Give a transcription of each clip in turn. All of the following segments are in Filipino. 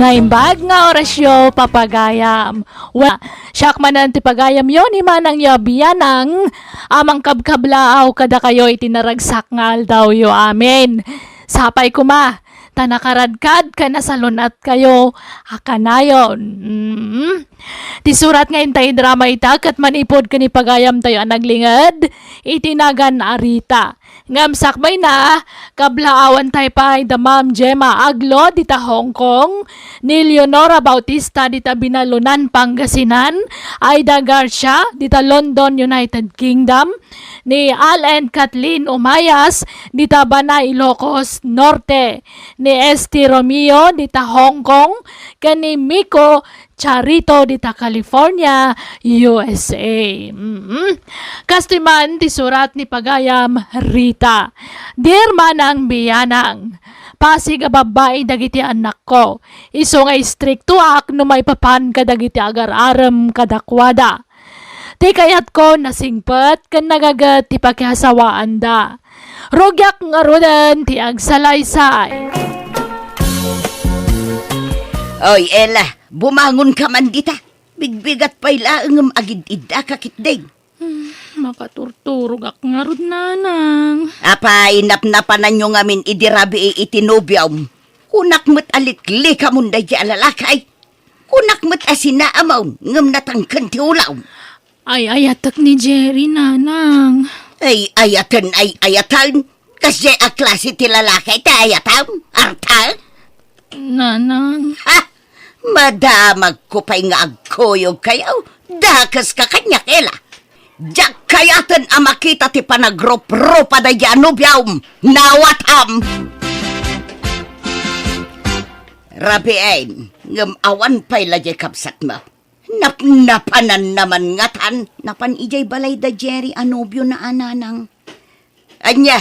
Naimbag nga orasyo papagayam. Siyak manan ti pagayam yon imanang yabiyanang amang kabkablaaw kada kayo itinaragsak nga aldaw yo amen. Sapay kuma, tanakaradkad ka na salunat kayo, akanayon. Ti surat nga intay drama itak at manipod ka ni pagayam tayo anaglingad, itinagan arita. Ngam sakbay na, kablaawan tayo pa da Ma'am Gemma Aglo dita Hong Kong, ni Leonora Bautista dita Binalunan, Pangasinan, Aida Garcia dita London, United Kingdom, ni Al and Kathleen Umayas dita Banay, Ilocos Norte, ni Esti Romeo dita Hong Kong, kani Miko Charito dita California, USA. Kastiman ti surat ni pagayam Rita. Dear manang biyanang, pasig a babae dagiti anak ko. Iso nga stricto ak no may papan kadagiti agar-aram kadakwada. Ti kayat ko nasingpet kan nagagat ti pakihasawaan da. Rogyak nga rudan ti agsalaysay. Oy, Ella, bumangon ka man dita. Bigbigat pa'y laang agid-ida kakitdeng. Makaturturog ak nga rud nanang. Apa, inap-napanan nyo ngamin idirabi itinubyaw. Kunak mo't alitli ka munday di alalakay. Kunak mo't asinaamaw, ngam natangkan ti ulaw. Ay ayatak ni Jerry nanang. Ay ayatan. Kasi a klase ti lalakay ti ayatam. Arta? Nanang. Ha? Madamag ko pa'y nga agkoyog kayaw. Dakas ka kanya kela. Diyak kayatan amakita ti panagropro-pa da yanubyaw. Nawatam! Rabiain, ngam awan pa'y lajay kapsat mo. Napanan naman ngatan. Napan ijay balay da Jerry anubyo na ananang. Anya,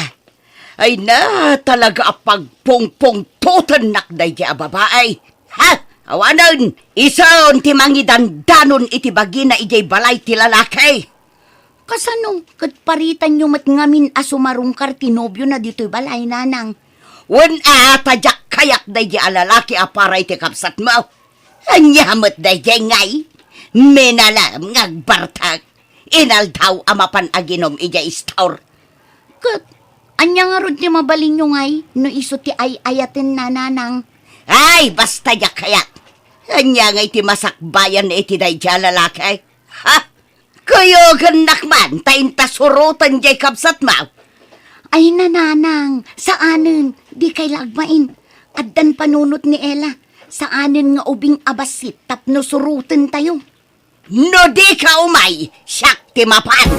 ay na talaga apagpongpong totanak da ijay babaay. Ha? Awanan, ison ti mangidandanon iti bagi na ijay balay ti lalaki. Kasano, kat paritan nyo mat ngamin asumarungkar ti nobyo na dito'y balay nanang. Wan tajak kayak da ijay alalaki aparay ti kapsat mo. Anyamat da ijay ngay. Menalam ngagbartak. Inaldaw amapan aginom ijay istaur. Kat, anya nga rod ti mabalin nyo ngay, no iso ti ayatin na nanang. Ay, basta yak kayak. Anya nga iti masakbayan na iti day dya lalaki. Ha? Kayo ganakman, tayin tasurutan jay kapsat mo. Ay nananang, saanin, di kay lagmain. Addan panunot ni Ella, saanin nga ubing abasit tapno surutan tayo. No di ka umay, siyak ti mapan.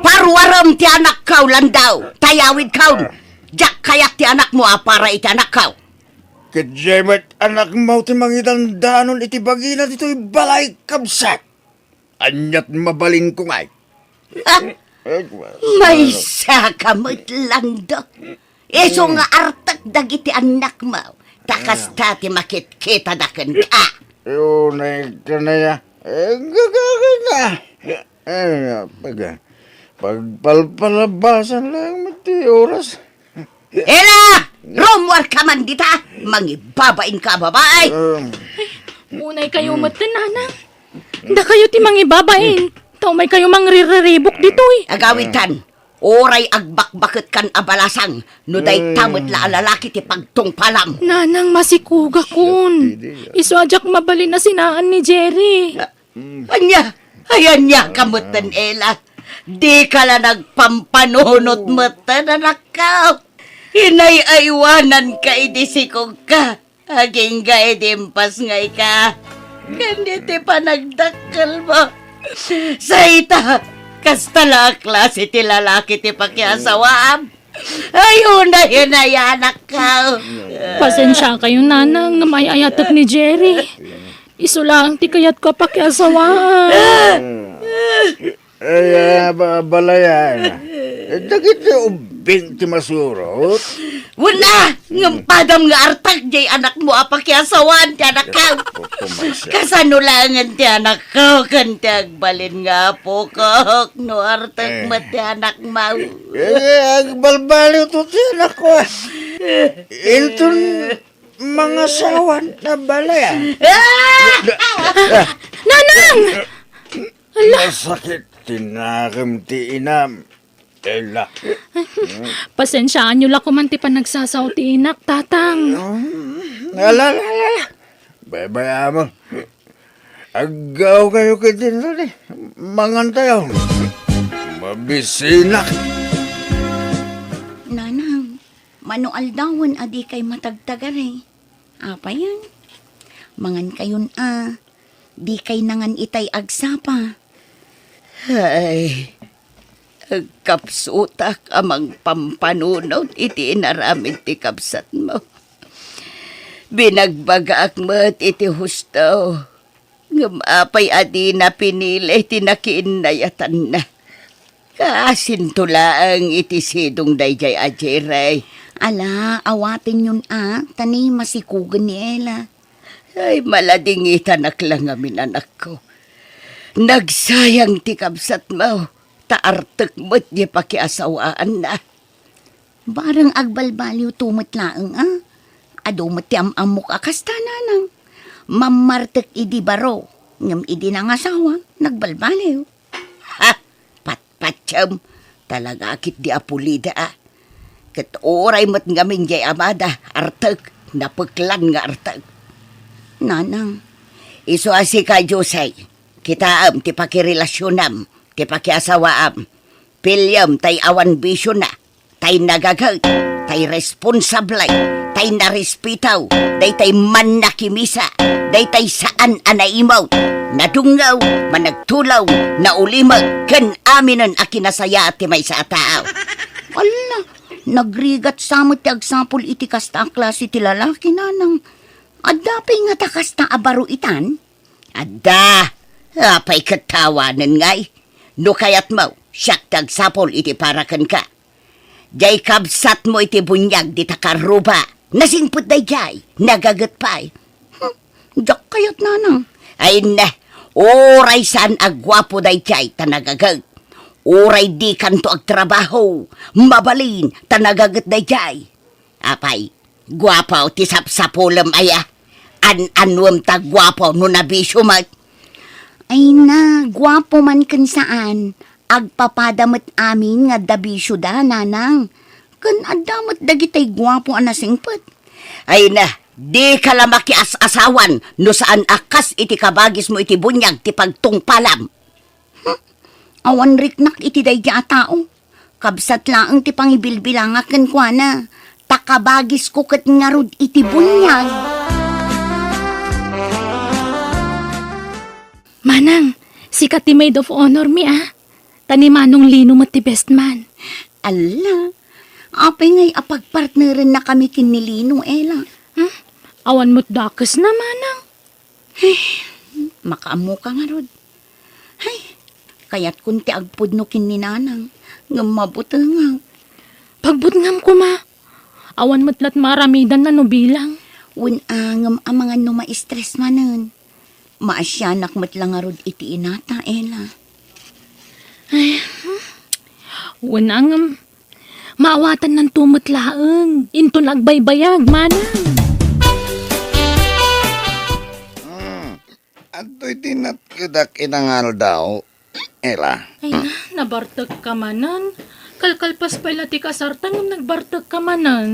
Parwaram ti anak kaw landaw, tayawid kaw. Diyak kayak ti anak mo para iti anak kaw. Kadyamat anak mo ti mangidandanon iti bagina dito'y balay kabsat. Anyat mabalin ko ngay. Ha? May sakamot lang do. Iso nga artak dagiti anak mo. Takas tati makit-kita na kan ka. Unay ka na ya. Gagagay na. Pagpalpalabasan lang mati oras. Ela! Romwar ka man dita! Mangibabain ka, babae! Unay kayo matan nanang. Da kayo ti mangibabain. Tao may kayo mangriribok dito'y. Agawitan, oray agbakbakit kan abalasang, no day tamot la alalaki ti pagtungpalam. Nanang masikuga kun. Iso ajak mabalin na sinaan ni Jerry. Anya, ayan niya kamutan, Ela. Di ka la nagpampanunot matan, anak ka. Hinay-aywanan ka idisikog ka. Aging ga idimpas ngay ka. Kanditi pa nagdakkel mo. Sayta, kastala klase ti lalaki ti pakiasawaam. Ayun na hinayanak ka. Pasensya kayo nanang na may ayatak ni Jerry. Iso lang ti kayat ko pakiasawaan. Ay, balayan. Dagit ubing ti masurot. Wala! Ngampadam nga artak jay anak mo apakyasawan ti anak ka. Kasano langan ti anak ko kan ti agbalin nga po kok no artak mo ti anak mo. Agbalbaliw to ti anak ko. Inton mga sawan na balaya. Nanang! Masakit tinakam ti inam. Ela. Pasensyaan nyo lang kumanti pa nagsasaw ti inak, tatang. Alala. Babaya mo. Agaw kayo ka din rin eh. Mangantayaw. Mabisinak. Nanang, manual dawon adi kay matagtagar eh. Apa yan? Mangan kayon di kay nangan itay agsapa. Ay, agkapsutak amang pampanunaw iti inaramid ti kapsat mo. Binagbagaak mo't iti hustaw. Ngumapay adi na pinili tinakiinayatan na. Kasintulaang iti sidong dayjay ajiray. Ala, awatin yun tani masikugan ni Ella. Ay, maladingitan lang amin anak ko. Nagsayang ti kabsat mo. Taartek mo't di pakiasawaan na. Barang agbalbaliw tumot laang Adumot ti amamok akasta nanang. Mamartek idi baro. Ngam idi nang asawa. Nagbalbaliw. Ha! Patpatsam. Talaga akit di apulida Kat oray mo't ngamin jay amada. Artek. Napuklan nga artek. Nanang. Iso asi ka Josay. Kitaam ti pakirelasyon ti pakiasawaam. Pilyam tay awan bisyo na. Tay nagagag. Tay responsablay. Tay narespitaw. Day tay man nakimisa. Day tay saan anaimaw. Nadungaw. Managtulaw. Naulimag. Kan aminan akinasaya at may sa tao. Ala. Nagrigat samot ti agsapol iti kasta klase ti lalaki nanang. Adapay nga takas na abaro itan? Adda, apay katawanan ngay. No kayat mo, siyak tagsapol iti parakan ka. Jay kabsat mo iti bunyag di takaruba. Nasingput day jay, nagagat pa'y. Jak kayat nanang. Ay na, oray saan agwapo day jay tanagagat. Oray di kanto agtrabaho, mabalin tanagagat day jay. Apay, gwapaw ti sapsapulam aya. An-anwam ta gwapo no nabisyo mat. Ay na, gwapo man kan saan. Agpapadamot amin nga dabisyo da, nanang. Kan adamot dagitay gwapo anasingpet. Ay na, di ka lamaki as-asawan no saan akas iti kabagis mo iti bunyag ti pagtungpalam. Awan riknak iti dayja tao. Kabsat laang ti pangibilbilangakan kwa na. Takabagis ko kat ngarud iti bunyag. Manang, sikat ti maid of honor mi Tani manong lino mo ti best man. Ala, apay ngay apagpartnerin na kami kinilino, Ella. Awan mo't dakas na, manang. Makaamu ka nga rod. Ay, kaya't kunti agpud no kininanang. Nga mabuta nga. Pagbutngam ko ma. Awan mo't lat maramidan na no bilang. Unangam ang mga numa-stress manan. Maasyanak mo't lang nga rod iti inata, Ella. Unangam. Maawatan ng tumot laang. Into nagbaybayag, manang. Ato'y tinatkadak inangal daw. Ela. Ay na, nabartag ka manan. Kalkalpas pala ti kasartang nagbartag ka manan.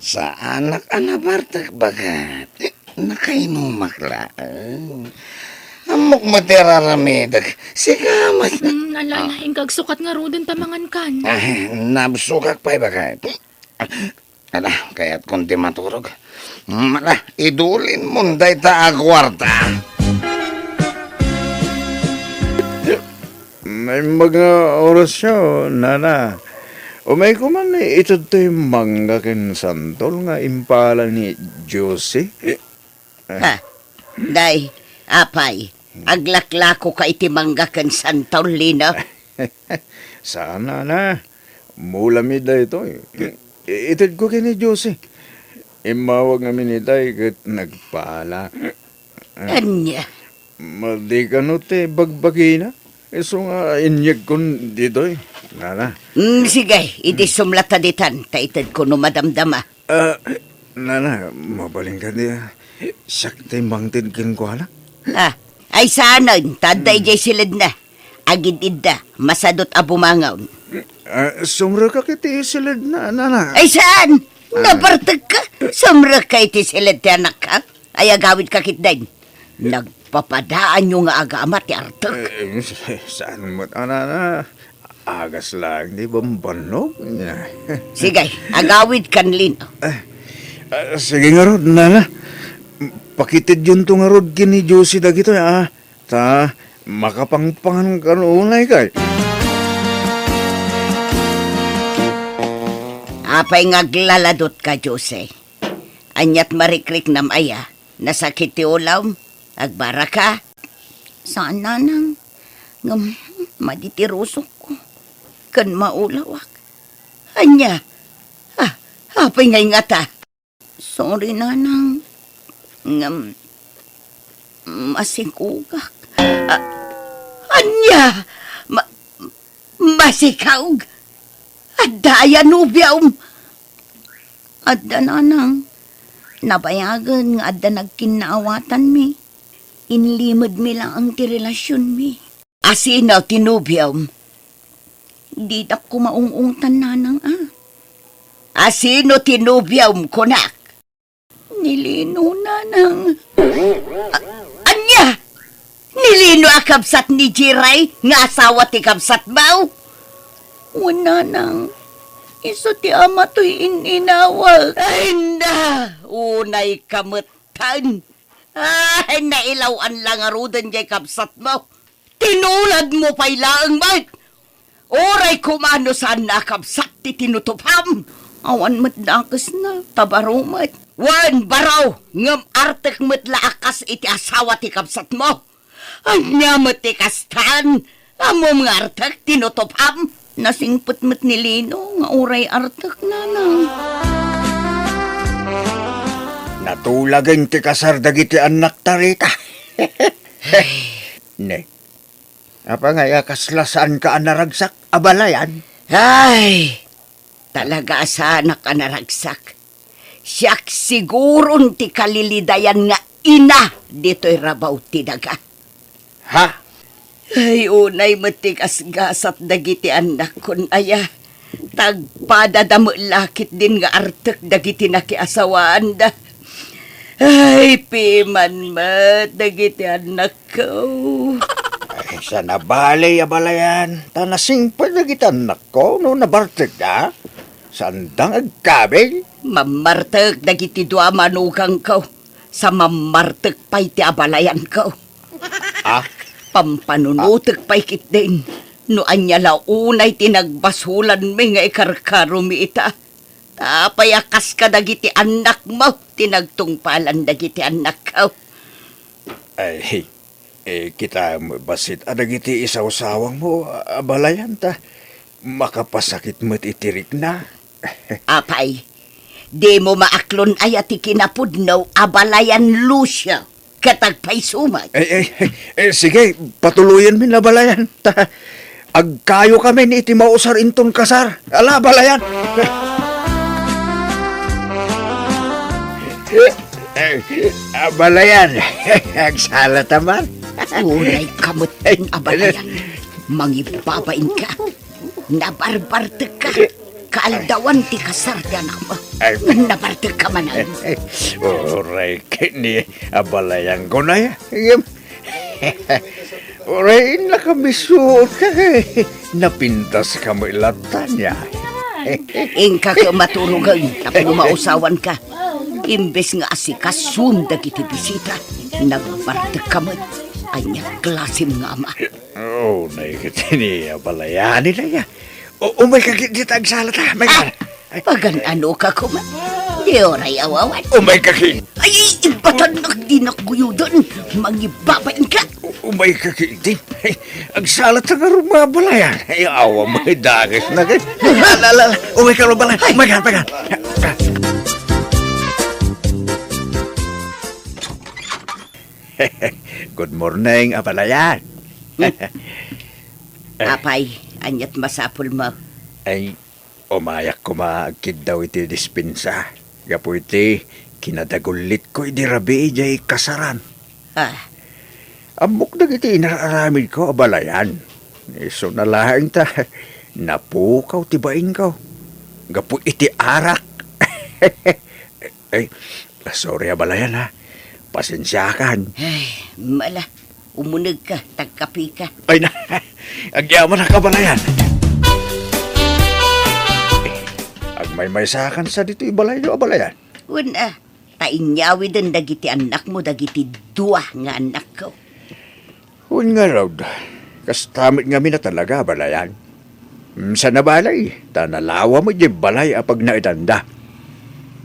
Sa anak anabartak bagat. Nakainumak lang. Amok materaramedag. Sikamat. Alalaing kagsukat nga rodin tamangan kan. Nabsukak pa'y bagat. Ala, kaya't kunti maturog. Ala, idulin munday ta agwarta. May mga orasyon, nana. Umay ko man ito to'y manggakin santol nga impala ni Josie. Ha, day, apay, aglaklako ka iti manggakan santol, Lino. Sana na. Mulamid na ito. Itid ko kini Josie. Imawag namin itay kat nagpala. Anya, Maldi ka no te bagbagi na. Iso nga inyag kon dito eh. Nana. Sige, iti sumlata ditan, taitad ko no madamdama. Nana, mabaling ka di. Sakti mangtid kin ko anak. Ay saanon, taday jay silid na. Agid idda, masadot abumangaw. Sumra ka kiti silid na, nana. Ay saan? Nabartag ka? Sumra ka iti silid ti anak ka? Ay agawid ka kitdain. Nagpapadaan nyo nga agamat ti artok. Saan mo't, nana? Agas lang, di ba mbanog? Sige, agawid kanlin. Sige nga rod, nana. Pakitid yun to nga rod kini Josie dagito, Ta, makapangpangan ka noonay kay. Apay ngaglaladot ka, Jose. Anyat marikrik nam aya, nasakit ti ulaw, agbara ka. Saan nanang? Maditirusok ko. Kan maulawak. Anya? Apay ngay nga ta. Sorry, nanang. Masikugak. Anya? Masikaug? Adaya nubiyaw. Adda nanang. Nabayagan nga adda nagkinaawatan mi. Inlimod mi lang ang ti relasyon mi. Asinaw tinubiyaw. Di na ko maungungtan nanang Asino tinubiyaw kunak? Nilino nanang. Anya? Nilino akabsat ni Jiray nga asawa ti kabsat baw? Wala nang. Iso ti ama to'y ininawal. Ay na, unay kamutan. Ay, nailawan lang arudan jay kapsat mo. Tinulad mo pa'y laang mat. Oray kumano saan nakapsat ti tinutupam. Awan mat dakas na, tabarumat. Wan baraw, ngam artek mat laakas iti asawa ti kapsat mo. Anya mat ti kastan. Amo mga artek tinutupam. Nasingput mat ni Lino, nga uray artak nanang. Natulagan ti kasar dagiti anak tarita. Ne. Apa nga yakaslasaan ka anaragsak abalayan? Ay, talaga asanak ka naragsak. Siyak siguron ti kalilidayan nga ina dito'y rabaw ti daga. Ha? Ay, unay matigas-gasat dagiti anak kun aya. Tagpadadamo lakit din nga artek dagiti nakiasawaan da. Ay, piman mat dagiti anak ko. Ay, sa nabalay abalayan. Tanasing pa dagiti anak ko no nabarteg da. Sandang agkabing. Mamartek dagiti dua manugang ko. Sa mamartek pa'y ti abalayan ko. Pampanunutek pa'y kit din. No anya launay tinagbasulan mi nga ikarkaro mi ita. Tapayakas ka dagiti anak mo. Tinagtungpalan dagiti anak ko. Ay, kita basit adagiti isaw-sawang mo abalayan ta. Makapasakit mo't itirik na. Apay, di mo maaklon ay ati kinapudnaw abalayan Lucia. Katagpay sumat. Sige, patuluyan min na balayan. Agkayo kami ni iti mausar inton kasar. Ala, balayan. Balayan. Agsala taman. Unay kamot ng abalayan. Mangibabain ka. Nabarbartag ka. Kaaldawan ti kasar ti anak mo. Nabartag ka manan. Oray, kini abalayan ko na yan. Oray, nakamisut ka. Napintas ka mo ilatan niya. Ingka ka maturugan. Tapos mausawan ka. Imbes nga asikasun dagiti bisita. Nagbartag ka mo. Anya klasim nga ama. Naikit ni abalayan nila niya. Umay kakit dito ang salata. Pagan ano ka kuma? Di oray awawan. Umay kakit. Ay, ibatanak din ako doon. Mangibabain ka. Umay kakit din. Ang salata nga rumabalayan. Ay, awa mo, dagis na kayo. Umay ka rumabalayan. Umay ka. Good morning, abalayan. Apay, anyat masapul mo. Ay, umayak ko maagkid daw iti dispensa. Gapo iti, kinadagulit ko iti rabi ijay kasaran. Ah, Amok na iti inararamid ko, abalayan. So nalaing ta, napukaw tibain ko. Gapo iti arak. Ay, sorry abalayan ha. Pasensyakan. ay, mala. Umunag ka, tagkapi ka. Ay na, agyaman na kabalayan. Agmay-may sakan sa dito ibalay do abalayan. Una, tainyawi din dagiti anak mo, dagiti dua nga anak ko. Huwag nga raw, kastamit nga mi na talaga balayan. Sa nabalay, tanalawa mo di balay apag naitanda.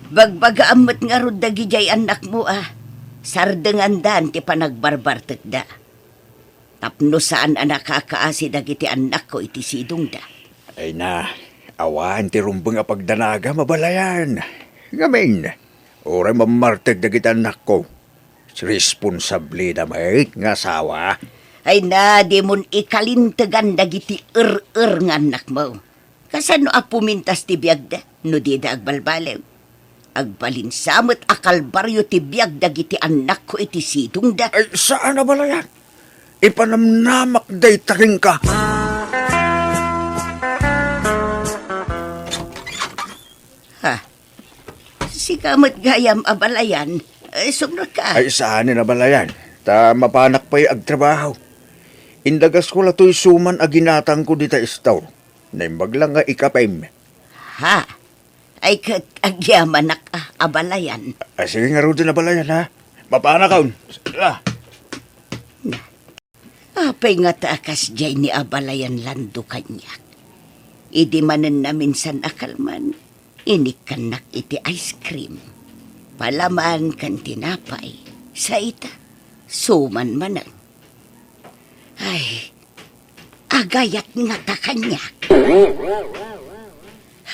Bagbagaamot nga ro dagijay anak mo Sardengan dan ti panagbarbartek da. Tapno saan anak kakaasi dagiti anak ko iti sidong da. Ay na, awan ti rumbang apagdanaga mabalayan. Ngamin, oray mamartag dagiti anak ko. Responsable na may nga asawa. Ay na, di mon ikalintagan dagiti nga anak mo. Kasano pumintas ti biyag da, no di da agbalbalew. Agbalinsamot akalbaryo ti biyag dagiti anak ko iti sidong da. Ay, saan na balayan? Ipanamnamak day taking ka. Ha? Si kamot gayam abalayan, sumno ka. Ay, saan na balayan? Ta mapanak pa'y agtrabaho. Indagas ko lato'y suman aginatang ko dita istaw. Naimbag lang nga ikapim. Ha? Ay kat agyaman na abalayan. Ay, sige nga rin na balayan ha. Mapanak ka. Apay nga taakas jay ni abalayan lando kanyak. Idi manen na minsan akalman, inikanak iti ice cream. Palaman kan tinapay, sa ita, suman manang. Ay, agayat nga ta kanyak.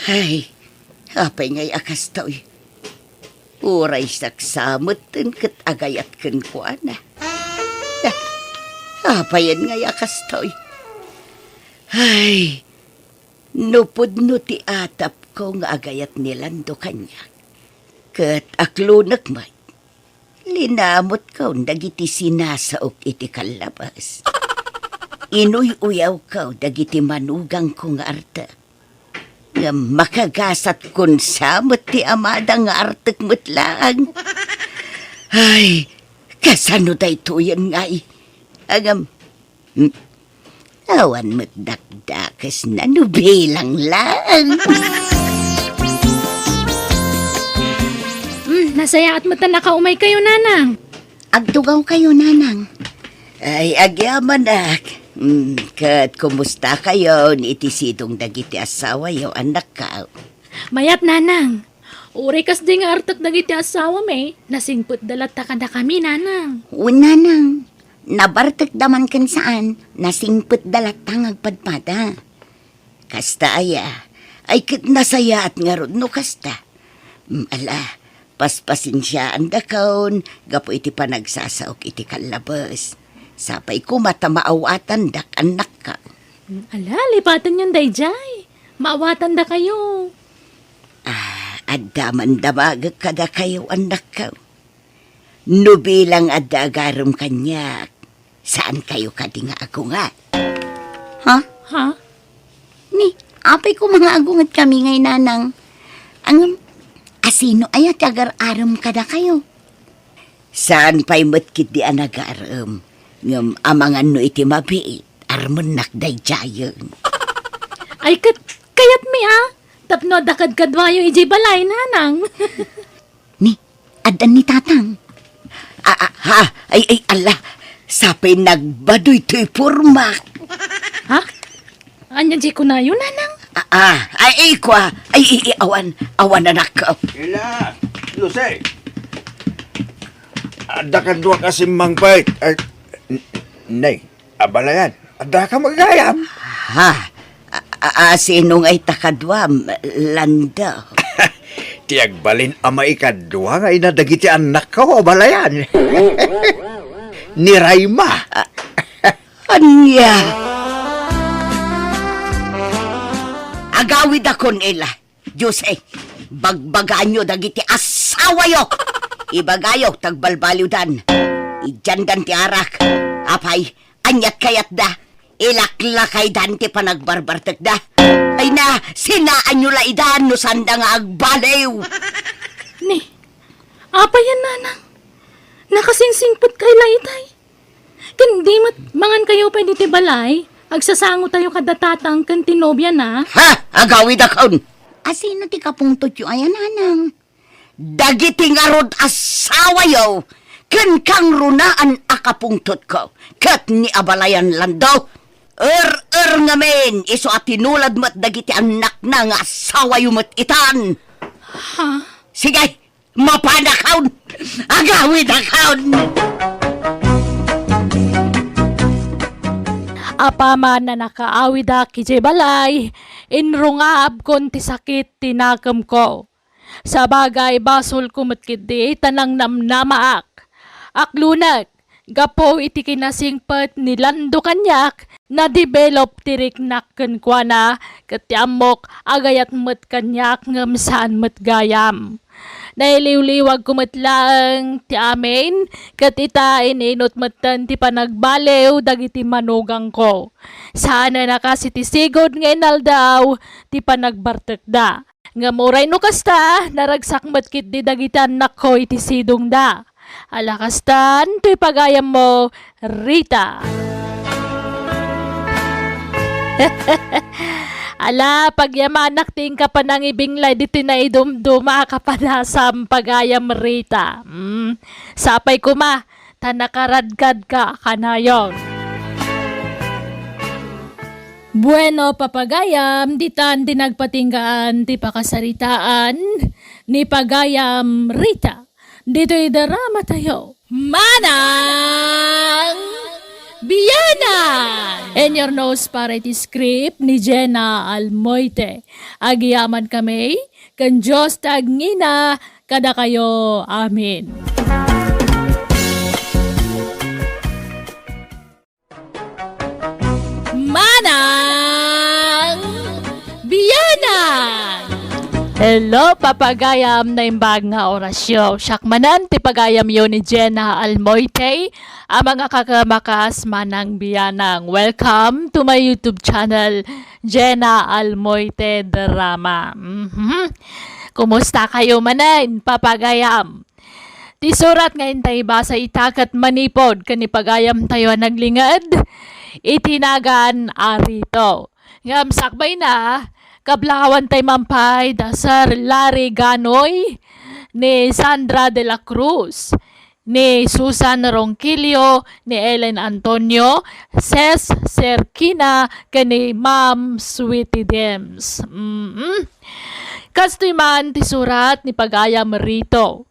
Ay, apay nga'y akas to'y. Uray saksamot kat agayat kan ko ana. Apayan nga yakas to'y. Ay, nupod no ti atap ko nga agayat nilando kanya. Kat aklunak may, linamot ko dagiti sinasaok iti kalabas. Inuy-uyaw ko dagiti manugang ko nga arta. Nga makagasat kun samot ti amada nga artek mutlaan. Ay, kasano day tuyan nga agam, awan mo't dakdakas na nubilang lang. Nasaya at mata nakaumay kayo, nanang. Agtugaw kayo, nanang. Ay, agyaman nak. Kat kumusta kayo ni itisidong dagiti asawa yo anak ka? Mayat, nanang. Uri kas di nga artak dagiti asawa may, nasingput dalata kada kami, nanang. Una nang. Nabartek daman kan saan, nasingput dalatang agpadpada. Kasta aya, ay kit nasaya at nga rod no kasta. Ala, paspasinsyaan da kaon, gapo iti panagsasaok iti kalabas. Sapay ko matamaawatan dak anak ka. Ala, lipatan yung dayjay. Maawatan da kayo. Addaman damag kada kayo anak ka. Nubilang adagarom kanyak. Saan kayo kadi nga agungat? Ha? Ha? Ni, apay ko mga agungat kami ngay nanang. Ang asino ay at agar-aram kada kayo. Saan pa'y matkit di anagaram? Ngam amangan no iti mabiit, armon nakday jayon. Ay, kayat mi Tapno dakad kadwayo ijay balay, nanang. Ni, adan ni tatang. Ay, ala, sapay nagbadoy to'y purmak. Ha? Anya di ko na yun, nanang? Awan anak ko. Ila, Lucy. Ada ka dua kasi mangpait. Nay, abalayan. Ada ka magayam. Ha? Sinong ay takadwam, landa. Tiagbalin ama ikadwa nga inadagiti anak ko, abalayan. Ni Rayma. Anya? agawid akon ila. Diyos bagbagaan nyo dagiti asawa yo. Ibagayo tagbalbaludan. Ijandan ti arak. Apay, anyat kayat da. Ilaklakay dan ti panagbarbartek da. Ay na, sinaan nyo laidan no sanda nga agbalew. Ni, apa yan nanang? Nakasingsingpot kay laytay. Kandi mangan kayo pa ti balay. Agsasango tayo kadatatang kan tinobya na. Ha? Agawid akon. Asino ti kapungtot yu ayan anang? Dagiti nga rod asawa yo. Ken kang runaan akapungtot ko. Kat ni abalayan lando. Nga men. Iso at tinulad mo't dagiti anak na nga asawa yu mo't itan. Ha? Sige, mapanakaon. Agawid akaon. Apama na nakaawida kiji balay, inrungab kon ti sakit tinakam ko. Sa bagay basol kumatkid di tanang namnamaak. Aklunag, gapo iti kinasingpat ni Lando kanyak na develop tirik nakken kwa na katiamok agayat mat kanyak ngam saan mat gayam. Nailiw-liwag kumatlaang ti amin, kat ita ininot matan ti panagbalew dagiti manugang ko. Sana nakasitisigod nga inaldaw ti panagbartek da. Nga muray no kasta, naragsak matkit di dagitan nako iti sidong da. Alakastan, to'y pagayam mo, Rita. Ala, pagyamanak ting ka pa nang ibinglay dito na idumduma ka pa na sa pagayam Rita. Sapay ko ma, tanakaradgad ka kanayon. Bueno, papagayam, ditan dinagpatinggaan ti pakasaritaan ni pagayam Rita. Dito'y darama tayo. Manang Biyana! And your nose para iti script ni Jenna Almoite. Agiyaman kami, kan Diyos tagngina, kada kayo. Amin. Manang Biyana! Hello, papagayam na imbag nga orasyon. Syakmanan, ti pagayam yun ni Jenna Almoite, ang mga kakamakas manang biyanang. Welcome to my YouTube channel, Jenna Almoite Drama. Kumusta kayo manan, papagayam? Ti surat ngayon tayo ba sa itakat manipod, kanipagayam tayo naglingad? Itinagan arito. Ngam sakbay na, kablawan tay mampay da Sir Larry Ganoy, ni Sandra de la Cruz, ni Susan Ronquillo, ni Ellen Antonio, Ses Serkina, kani Ma'am Sweetie Dems. Kastoy man ti surat ni pagayam rito.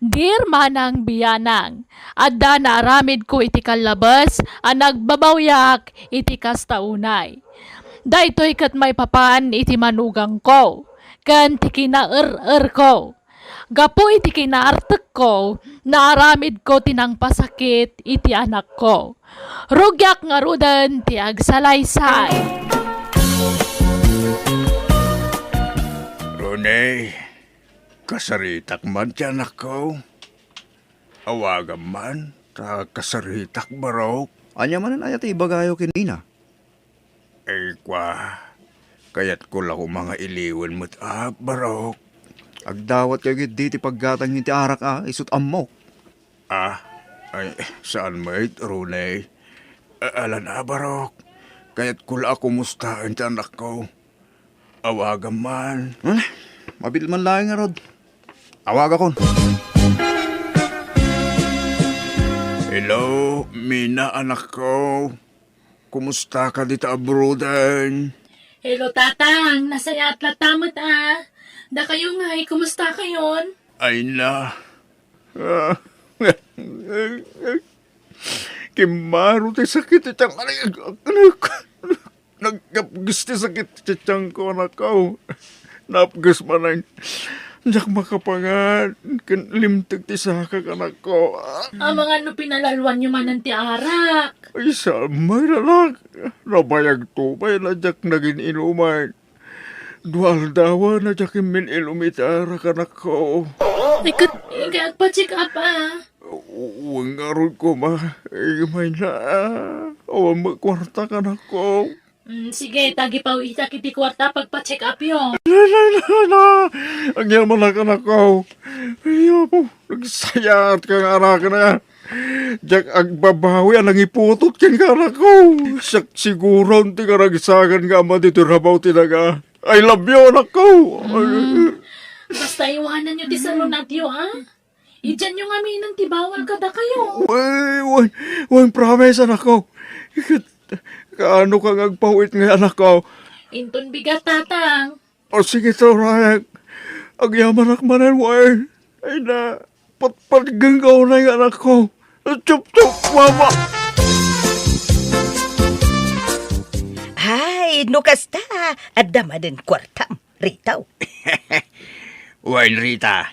Dear manang biyanang, adda na aramid ko iti kalabas, ang nagbabawyak iti kastaunay. Daytoy kat may papan iti manugang ko, kan ti kinaer ko. Gapo iti kinaartek ko, naaramid ko tinang pasakit iti anak ko. Rugyak nga rudan ti agsalaysay. Ronay, kasaritak man ti anak ko. Awagan man, ta kasaritak barok. Anya manan ayat ibagayo kinina. Ay kwa, kayat ko lang mga iliwan mo't barok. Agdawat kayo gid di ti paggatang ti arak isut ammo. Ay, saan mait, Ronay? Alan barok, kayat ko lang kumustahan ti anak ko. Awagan man. Mabil man lang nga rod. Awaga kon. Hello, Mina anak ko. Kumusta ka dito abroadan? Hello tatang, nasaya at latamot Da kayo nga, kumusta kayon? Ay na. Kimaro tayo sakit itang anak. Nagkapgis tayo sakit itang ko anak ko. Napgas man ang jak makapangan. Limtag ti sakak anak ko. Ang mga ano pinalalwan nyo man ti arak. Ay samay na lang. Nabayag to. May nadyak naging inuman. Dual dawa na jakim min ilumitara ka na ko. Ikat pa check up Uwang aron ko ma. May na. Awan magkwarta ka na ko. Sige, tagi pa ita kiti kwarta pagpa-check up yo. La. Ang yaman na ka na ko. Ayaw po. Nagsayat ka nga anak na. Jak agbabawi alang iputot ken ka na ko. Siguro ti ka nagsagan nga ama dito rabaw tinaga. I love you anak ko. Basta iwanan nyo ti salon natyo, ha? Idyan nyo nga ng tibawal kada kayo. Uy, promise anak ko. Kaano ka ngagpawit nga anak ko? Inton bigat, tatang. O sige to, Rayag. Ang yaman akmanan, way. Ay na, patpatganggaw na yung anak ko. Chup, mama. Ay, nukasta. Adama din kwartam. Ritaw. Wan, Rita.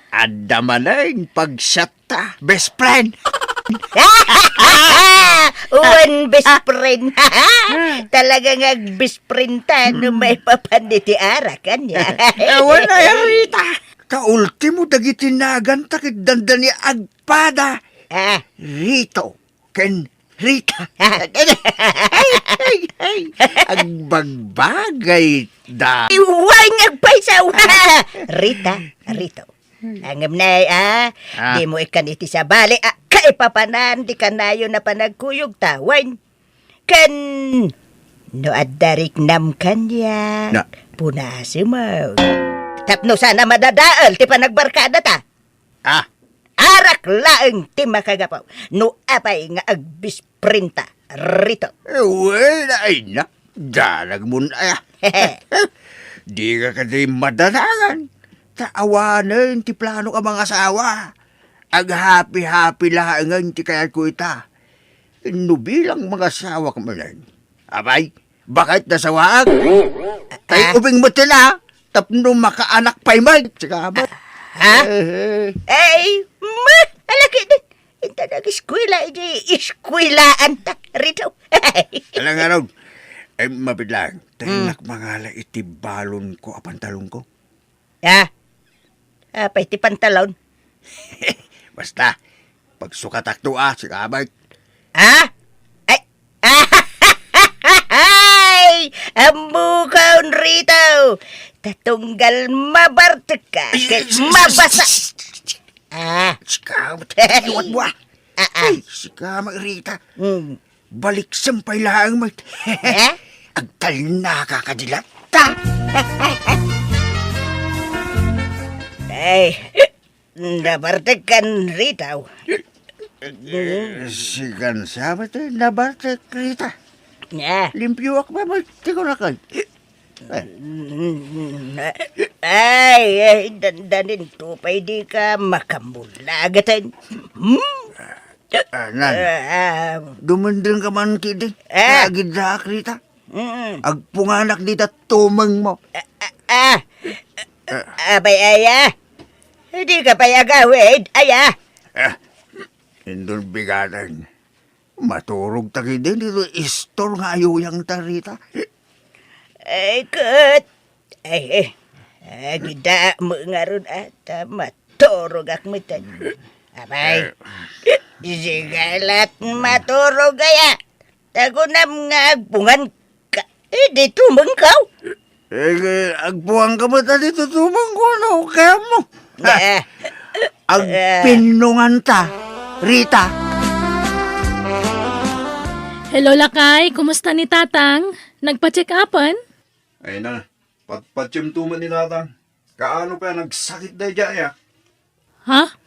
Adamalang pagsata. Best friend. Uwan best friend. Talaga nga best friend ta no may papanditi ara kanya. Ewan na yan, Rita. Kaultimo dagitinagan takit dandani agpada. Rito. Ken Rita. Agbagbagay da. Iway ngagpaysaw. Rito. Angam na di mo ikan iti sa bali. Kaipapanan di kanayo na panagkuyog tawan. Kan no addarik nam kanya. Na. Punasi mo. Tapno sana madadaal ti panagbarkada ta. Arak laeng ti makagapaw. No apay nga agbisprinta. Rito. Ewan ay na. Dalag mo na. Di ka kasi madalangan. Taawanan ti plano ka mga asawa. Ag happy-happy lahangan ti kaya ko ita. No bilang mga asawa ka manan. Abay, bakit nasawag? Tay ubing mo tila. Tapno makaanak pa'y mag. Tsaka ba? Ay, alaki din. Inta nag-eskwela, iskwelaan ta. Rito. Alang nga ron. Ay, mabidlang. Tayo nakmangala iti balon ko apantalong ko. Apay ti pantalon. Basta, pagsukatak to si kabay. Ay! Amukaw rito! Tatunggal mabartek ka, ket mabasa. Sikamat, iwan mo Ay, sikamat, Rita. Balik sampay lang, mate. Agtal na kakadilata. Ay, nabartek kan rito. Sigan sabat, nabartek, Rita. Limpyo ako ba, mate? Tiko na kayo. Ay, dandanin to pa di ka makamulagatan. Dumandang ka man kidi. Agidak, Rita. Agpunganak dita tumang mo. Abay, aya. Hindi ka payagawid, aya. Indon bigatan. Maturog taki din dito. Istor nga ayuyang tarita. Ay, kat. Ay, gida mo nga ron at maturog akmitan. Abay, sigalat maturog kaya. Tagunam nga agpungan ka. Di tumangkaw. Agpuang ka mo dito tumang ko. Ano kaya mo? Agpinungan ta, Rita. Hello, Lakay. Kumusta ni Tatang? Nagpa-check upan? Ay na, patpatsym tuman ni tatang. Kaano pa nagsakit na dyan ya? Ha?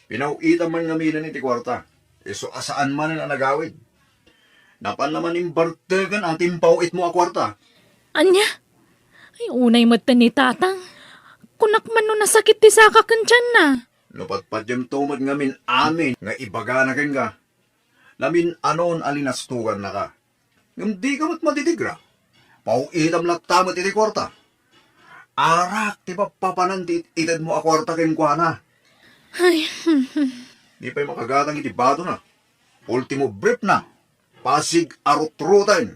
Pinauita man ngaminan ni ti kwarta. So asaan man na nagawid. Napan naman yung bartegan ang timpawit mo a kwarta. Anya? Ay, unay mata ni Tatang. Kunak man no nasakit ti saka kanchan na. No patpatsym tuman ngamin amin nga ibaga na ken ka. Lamin anon alinastugan na ka. Hindi ka mat matitigra. Pauitam laktamat iti kwarta. Arak ti papanan ti itad mo a kwarta ken kuana. Ay, Di pa'y makagatang iti bato na. Ultimo brief na. Pasig arut-rutan.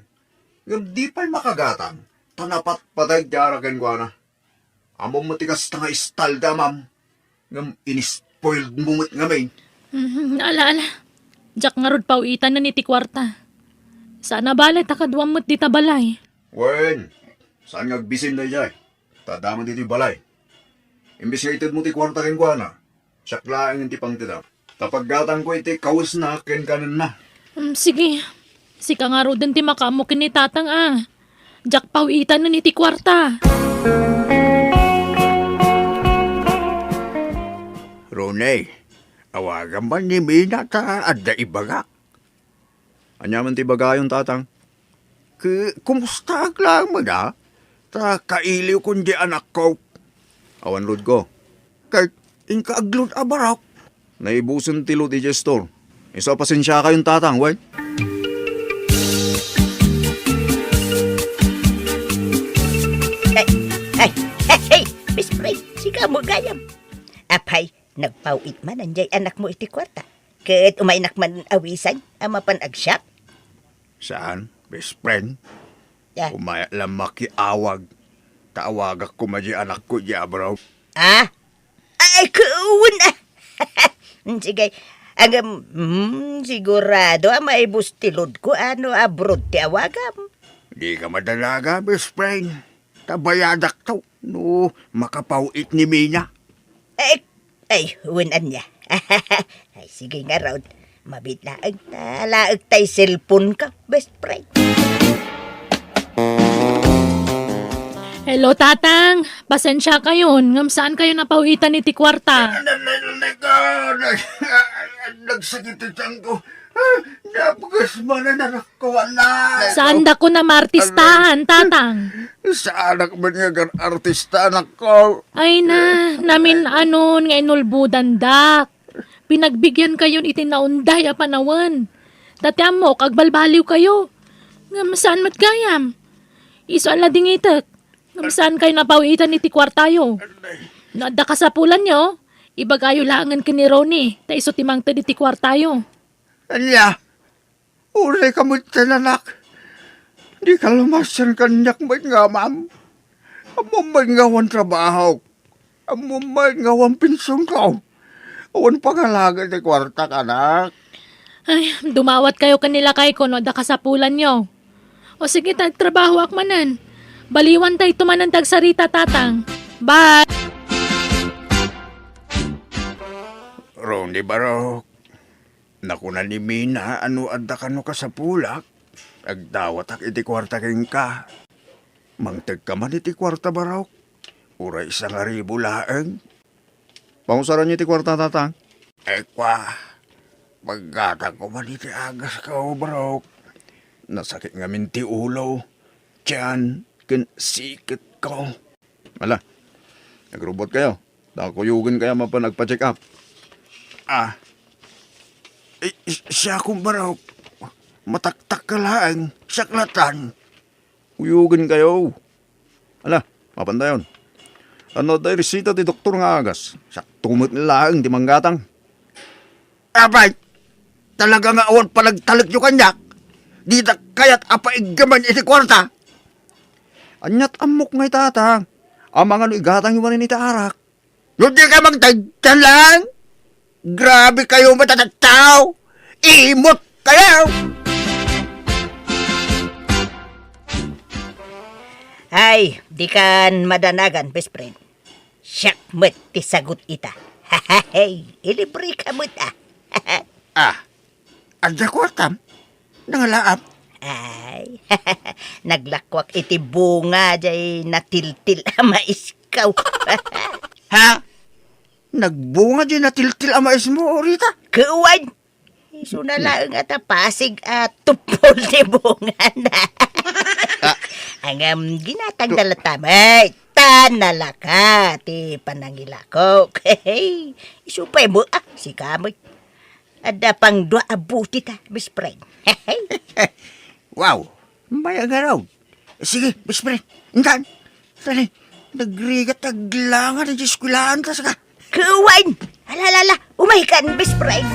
Ngam di pa'y makagatang. tanapat patay jaragan ko na. Among matigas na nga istalda, ma'am. Ngam inispoiled mumut nga may. Ala. Jak nga rod pauitan na ni ti kwarta. Sana balay takadwam mo't di tabalay. Wen, saan ngagbisin na jay? Tadaman dito yung balay. Imbis nga itid mo ti kwarta rin ko na. Siyaklaang yung tipang tida. Tapag gatang ko iti kawas na ken kanan na. Sige. Sika nga rod din ti makamo kini tatang Jak pauitan na ni ti kwarta. Ronay, awagan ba ni Mina ta adda ibaga? Anyaman ti bagayong tatang. Kumusta lang mo na? Ta kailiw kundi anak ko. Awan lod ko. Kay inkaaglod abarak. Naibusan ti lod store. Isa pasensya kayong tatang, wen. Hey, Miss Pray, sika mo gayam. Apay, nagpauit man anjay anak mo iti kwarta. Ket umainak man awisan, amapan agsyap. Saan? Best friend? Ya. Umaya lang makiawag. Taawagak ko madya anak ko dya, bro. Ay, kuwan Sige, sigurado maibus tilod ko abroad ti awagam. Di ka madalaga, best friend. Tabayadak to. No, makapauit ni Mina. Ay, huwanan niya. Ay, sige nga raw. Mabitlaag na laag tay cellphone ka, best friend. Hello, tatang. Pasensya kayo. Ngam saan kayo napauitan ni ti kwarta? Nagsakit ang ko. Napagas mo na nakakuha na. Saan da ko na martistahan, tatang? Sa anak mo niya gan artista anak ko. Ay na, namin anon nga inulbudan dak. Pinagbigyan kayon itinaunday a panawan. Datiam mo, kagbalbaliw kayo. Ngam saan mat gayam? Iso ala dingitek. Ngam saan kayo napauitan ni ti kwartayo? Naadda ka sa pulan nyo, ibagayo langan kini Ronnie, ta iso timang ti kwartayo. Anya, ulay ka mo tinanak. Di ka lumasan kanyak mo nga, ma'am. Amumay nga wan trabaho. Amumay nga wan pinsyon ko. Awan pangalaga ni kwarta ka, anak. Ay, dumawat kayo kanila kay ko, no, da ka sa pulan nyo. O sige, tagtrabaho akmanan. Baliwan tayo tumanan tagsarita, tatang. Bye! Ronnie Barok, nakuna ni Mina, ano adda ka no ka sa pulak? Agdawat ak iti kwarta king ka. Mangtag ka man iti kwarta, Barok. Uray 1,000 laeng. Pangusaran niyo ti kwarta, tatang. Kwa, paggatag ko man iti agas ka, Barok. Nasakit nga min ti ulo. Tiyan, ken sikit ko. Ala, nagrobot kayo. Nakakuyugin kaya mapa nagpa-check up. Siya kong Barok. Mataktak ka laeng, saklatan. Uyugin kayo. Ala, mapandayon. Ano tayo resita ti doktor nga agas? Saktumot nila ang di manggatang. Abay, talaga nga awan palagtalag yung kanyak. Di na kaya't apaigaman iti kwarta. Anyat amok ngay tatang. Amang ano igatang yung manin iti arak. Hindi ka magtagtan lang. Grabe kayo matatataw. Imot kayo. Ay, di kan madanagan, best friend. Siyak met ti sagot ita. Hey, ilibre ka mo ta. Adya kwartam. Nangalaap. Ay, naglakwak iti bunga jay natiltil ama iskaw. Ha? Nagbunga din na tiltil ang mais mo, Rita. Kuwan! Iso na lang at pasig at tupol di bunga na. Ang ginatang dalatamay, tanalaka, ti panangilako. Hey, iso pa mo, si kamoy. Ada pang dua abuti ta, best friend. Hey. Wow, may agaraw. Sige, best friend. Indan. Dali, nagrigat aglangan ng diskulaan ka sa ka. Kuwan! Alalala, umahikan, best friend.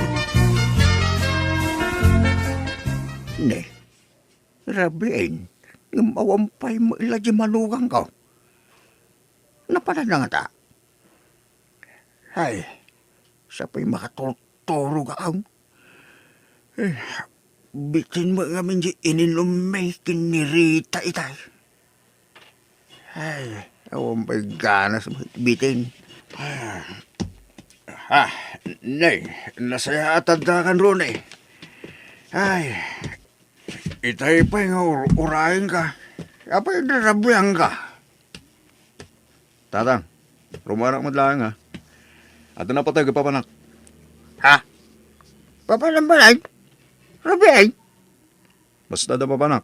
Ne, rabiin. Mawampay mo ila di manugang ko. Napala na nga ta. Ay, sa pa'y makatuturo ka ang. Bitin mo nga min di ininumay kinirita itay. Ay, awampay ganas mo bitin. Nay, nasaya atadakan ron eh. Ay, itay pa yung urahin ka. Apay narabyang ka. Tatang, rumarak mo lang ha. Ato na patay papanak. Ha? Papalambalay? Rabi Basta da papanak.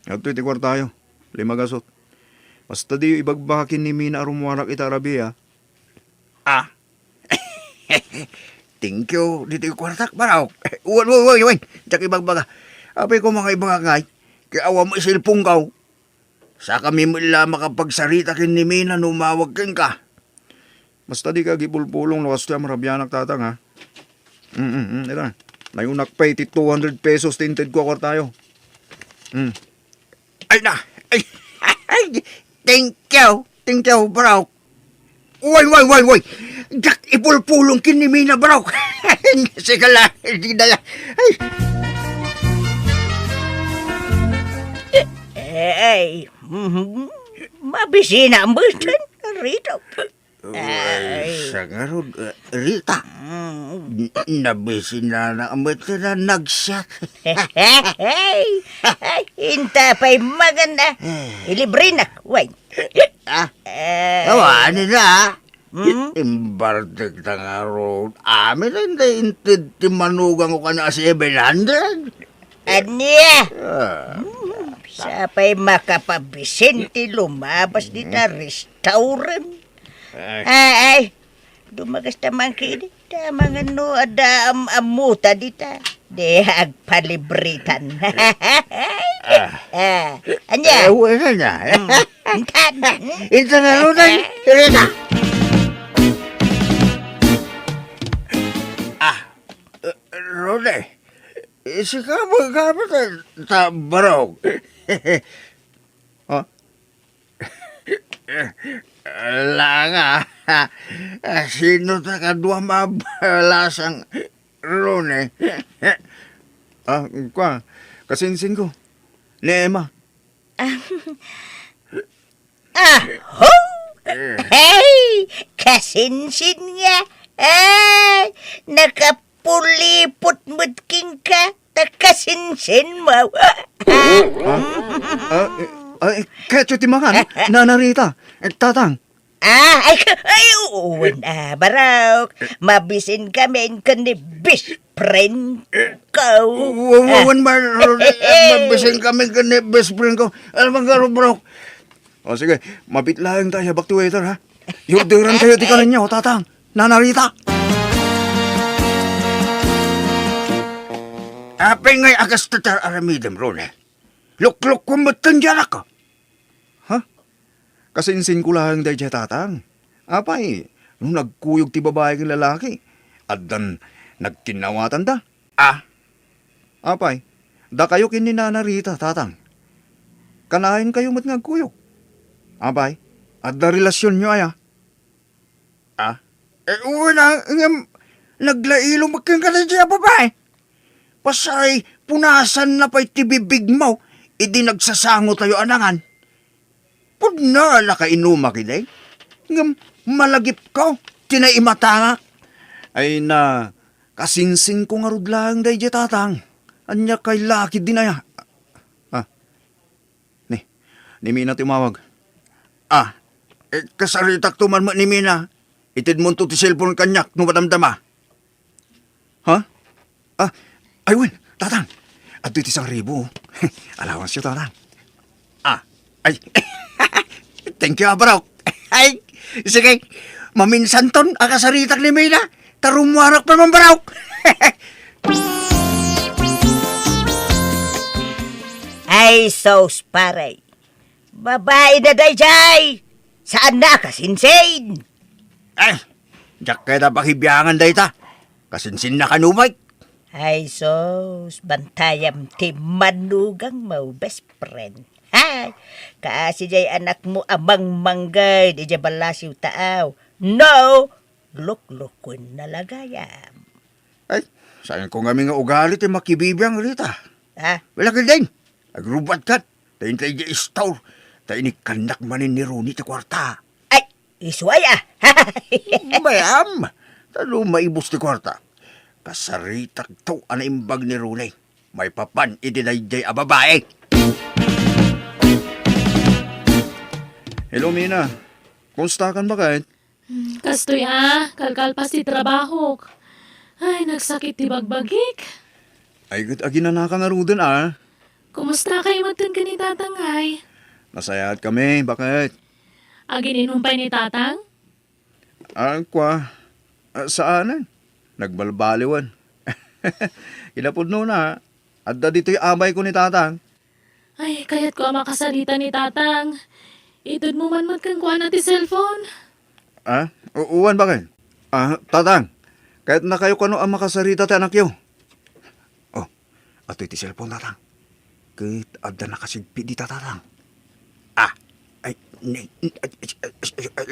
Ato iti tayo. 5 gasot. Basta di ibagbakin ni Mina arumwarak ita rabi ha. Ah. Thank you. Dito yung kwartak baraw. Uwan. Diyak ibagbaga. Apay ko mga ibagangay. Kaya awa mo isilpong kaw. Sa kami mo ila makapagsarita kin ni Mina numawag kin ka. Basta di ka gipulpulong lakas siya marabyanak tatang ha. Ito na. Nayunak pa iti 200 pesos tinted ko tayo. Ay na. Ay. Thank you, bro. Way. Diyak ipulpulong kin ni Mina, bro. Sige lang. Hindi na lang. Ay. Ay, mabisina ang bulsan. Rito. Ay, sa nga Rita. Nabisin na amot na nag-shot. Hey, hinta pa'y maganda. Ilibre na, way. Tawa, nila. Imbartek na nga road. Amin na intid timanugan ko ka na 700. Anya? Sa pa'y makapabisin ti lumabas di na restaurant. Ay, dumagas tamang kini. Tamang ano, ada amuta dita. De agpalibritan. Anya? Wala na. Intan. Ito na road ay. Rita. Rode, isi ka magkabit sa barog. Ha? Langa, sino ta kadwa mabalasang Rone? Kwa, kasinsin ko. Ni Emma. Ho! Hey! Kasinsin nga. Ay! Nakapulipot mutking ka. Takasinsin mo. Ketyo timangan, nanarita. Tatang. Ay, uwan barok. Mabisin kami ka ni best friend ko. Wawan mabisin kami ka ni best friend ko. Alam mo nga, bro. O sige, mapit lang tayo, back to waiter ha. Yurdiran kayo tikalan niyo, tatang. Nanarita. Apay ngay agas tatar aramidam, Rone. Lukluk ko matan dyan ako. Kasinsin ko lang dahil tatang. Apay, nung nagkuyog ti babae kong lalaki, at dan nagkinawatan da. Apay, da kayo kininanarita, tatang. Kanahin kayo mat nagkuyog. Apay, at da relasyon nyo aya. Wala, naglailo magkang ka na dyan, babae. Pasay, punasan na pa'y tibibig mo, idi nagsasango tayo anangan. Pudna ala ka inuma kiday. Ngam malagip ko, tinaimatanga. Ay na, kasinsin ko nga rudlang day tatang. Anya kay laki din aya. Ni Mina timawag. Kasaritak tuman mo ni Mina. Itid mo to ti cellphone kanyak no madamdama. Ayun, tatang. At iti 1,000. Allowance siya, tatang. Ay, thank you, bro. Ay, sige, maminsan ton, akasaritak ni Mina. Tarumwarak pa man, bro. Ay, sos pare. Babae na dayjay. Saan na kasinsin? Ay, jak kaya na pakibiyangan day ta. Kasinsin na kanumay. Ay sos, bantayam ti manugang mo best friend. Hay, kaasi jay anak mo amang manggay, di jay balasiw taaw. No, luklukon na lagayam. Ay, sayang ko nga nga ugali ti makibibiyang rita. Ha? Wala ka din. Agrubat ka. Tayo tayo di store. Tayo ni kanak manin ni Rooney ti kwarta. Ay, iswaya. Bayam. Talo maibos ti kwarta. Kasaritak to ana imbag ni Rooney. May papan idinayjay a babae. Hello, Mina. Kumusta kan ba kahit? Kastoy kalkalpas ti trabaho. Ay, nagsakit ti bagbagik. Ay, gut agi na nakangarudan Kumusta kayo magtan ka ni tatang ay? Nasayat kami, bakit? Agin inumpay ni tatang? Saanan? Nagbalbaliwan. Kinapod no na. Adda dito yung amay ko ni tatang. Ay, kaya't ko ang makasalita ni tatang. Itod mo man kang kuha na ti cellphone. Uwan bakit? Tatang. Kahit na kayo kano ang makasarita ti anak yo. Oh, ato iti cellphone tatang. Kahit adda na kasigpi di tatang.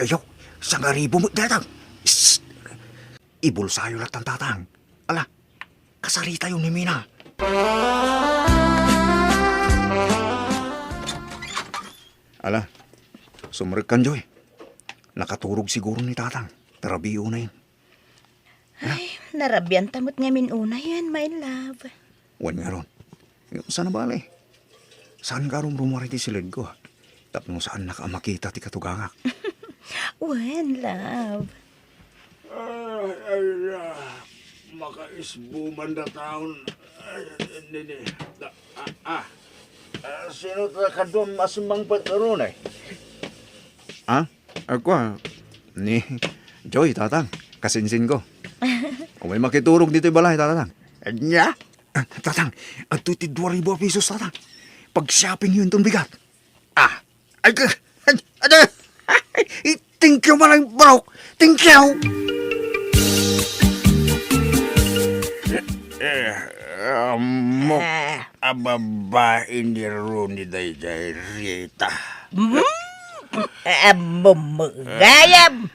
Ayaw, sangaribo mo tatang. Ibulsayo lang ang tatang. Ala, kasarita yun ni Mina. Ala, sumrek kan Joy. Nakaturog siguro ni tatang. Tarabiyo na yun. Ay, narabyan tamot nga minuna yan, my love. Wan nga ron. Saan na bali? Saan ka ron rumari ti silid ko? Tapno saan nakamakita ti katugangak? Wan, love. Makaisbuman na taon. Sino ta kadum asumang patkaroon eh? Ako ni Joy, tatang. Kasinsin ko. Kung may makiturog dito yung balay, tatang. Nya? Tatang, ang 2,000 pesos, tatang. Pag-shopping yun itong bigat. Thank you malang bro. Thank you. Mo, babae ni Rooney day Rita. Gayam.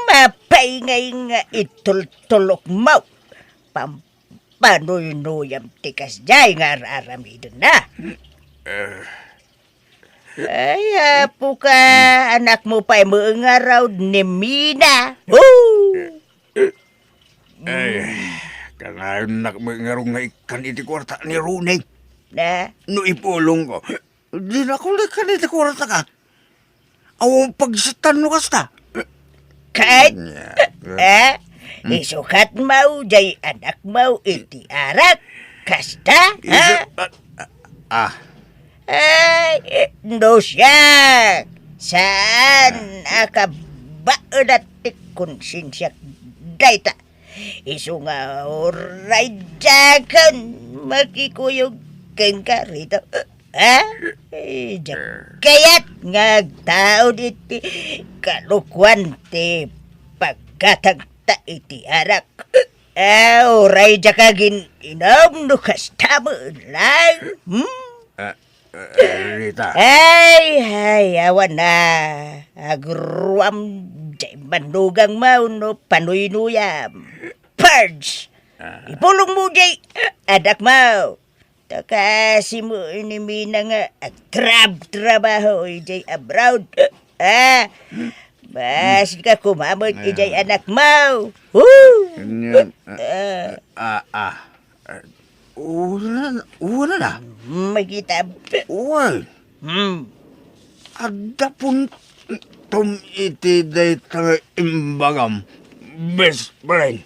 Mapay nga itultulok mo. Pampanoy-noyam tikas jay nga raramidon na. Ay, hapo ka, anak mo pa'y mga raw ni Mina. Ay, kanayon na ngarong nga ikan iti kwarta ni Rooney. Na? No ipulong ko. Di na kulit ka iti kwarta ka. Awang pagsatan mo kasta. Kahit, isukat mo, jay anak mo, iti arak. Kasta, ha? Ay, no siya. Saan akabaan at konsensya dayta? Isu nga oray jagan makikuyog ken ka rito. Kaya't nga tao iti kalukwan ti pagkatagta iti arak. Oray jakagin inom no kastamo lang. Rita. Ay, awan na. Agruam jay manugang mau no panuy-nuyam. Purge! Ipulong mo jay adak mau. Takasi mo ni Mina nga trabaho jay abroad. Bas ka kumamot jay anak mau. Una na. Makita. Uy. Ada pun tom iti day tanga imbagam. Best friend.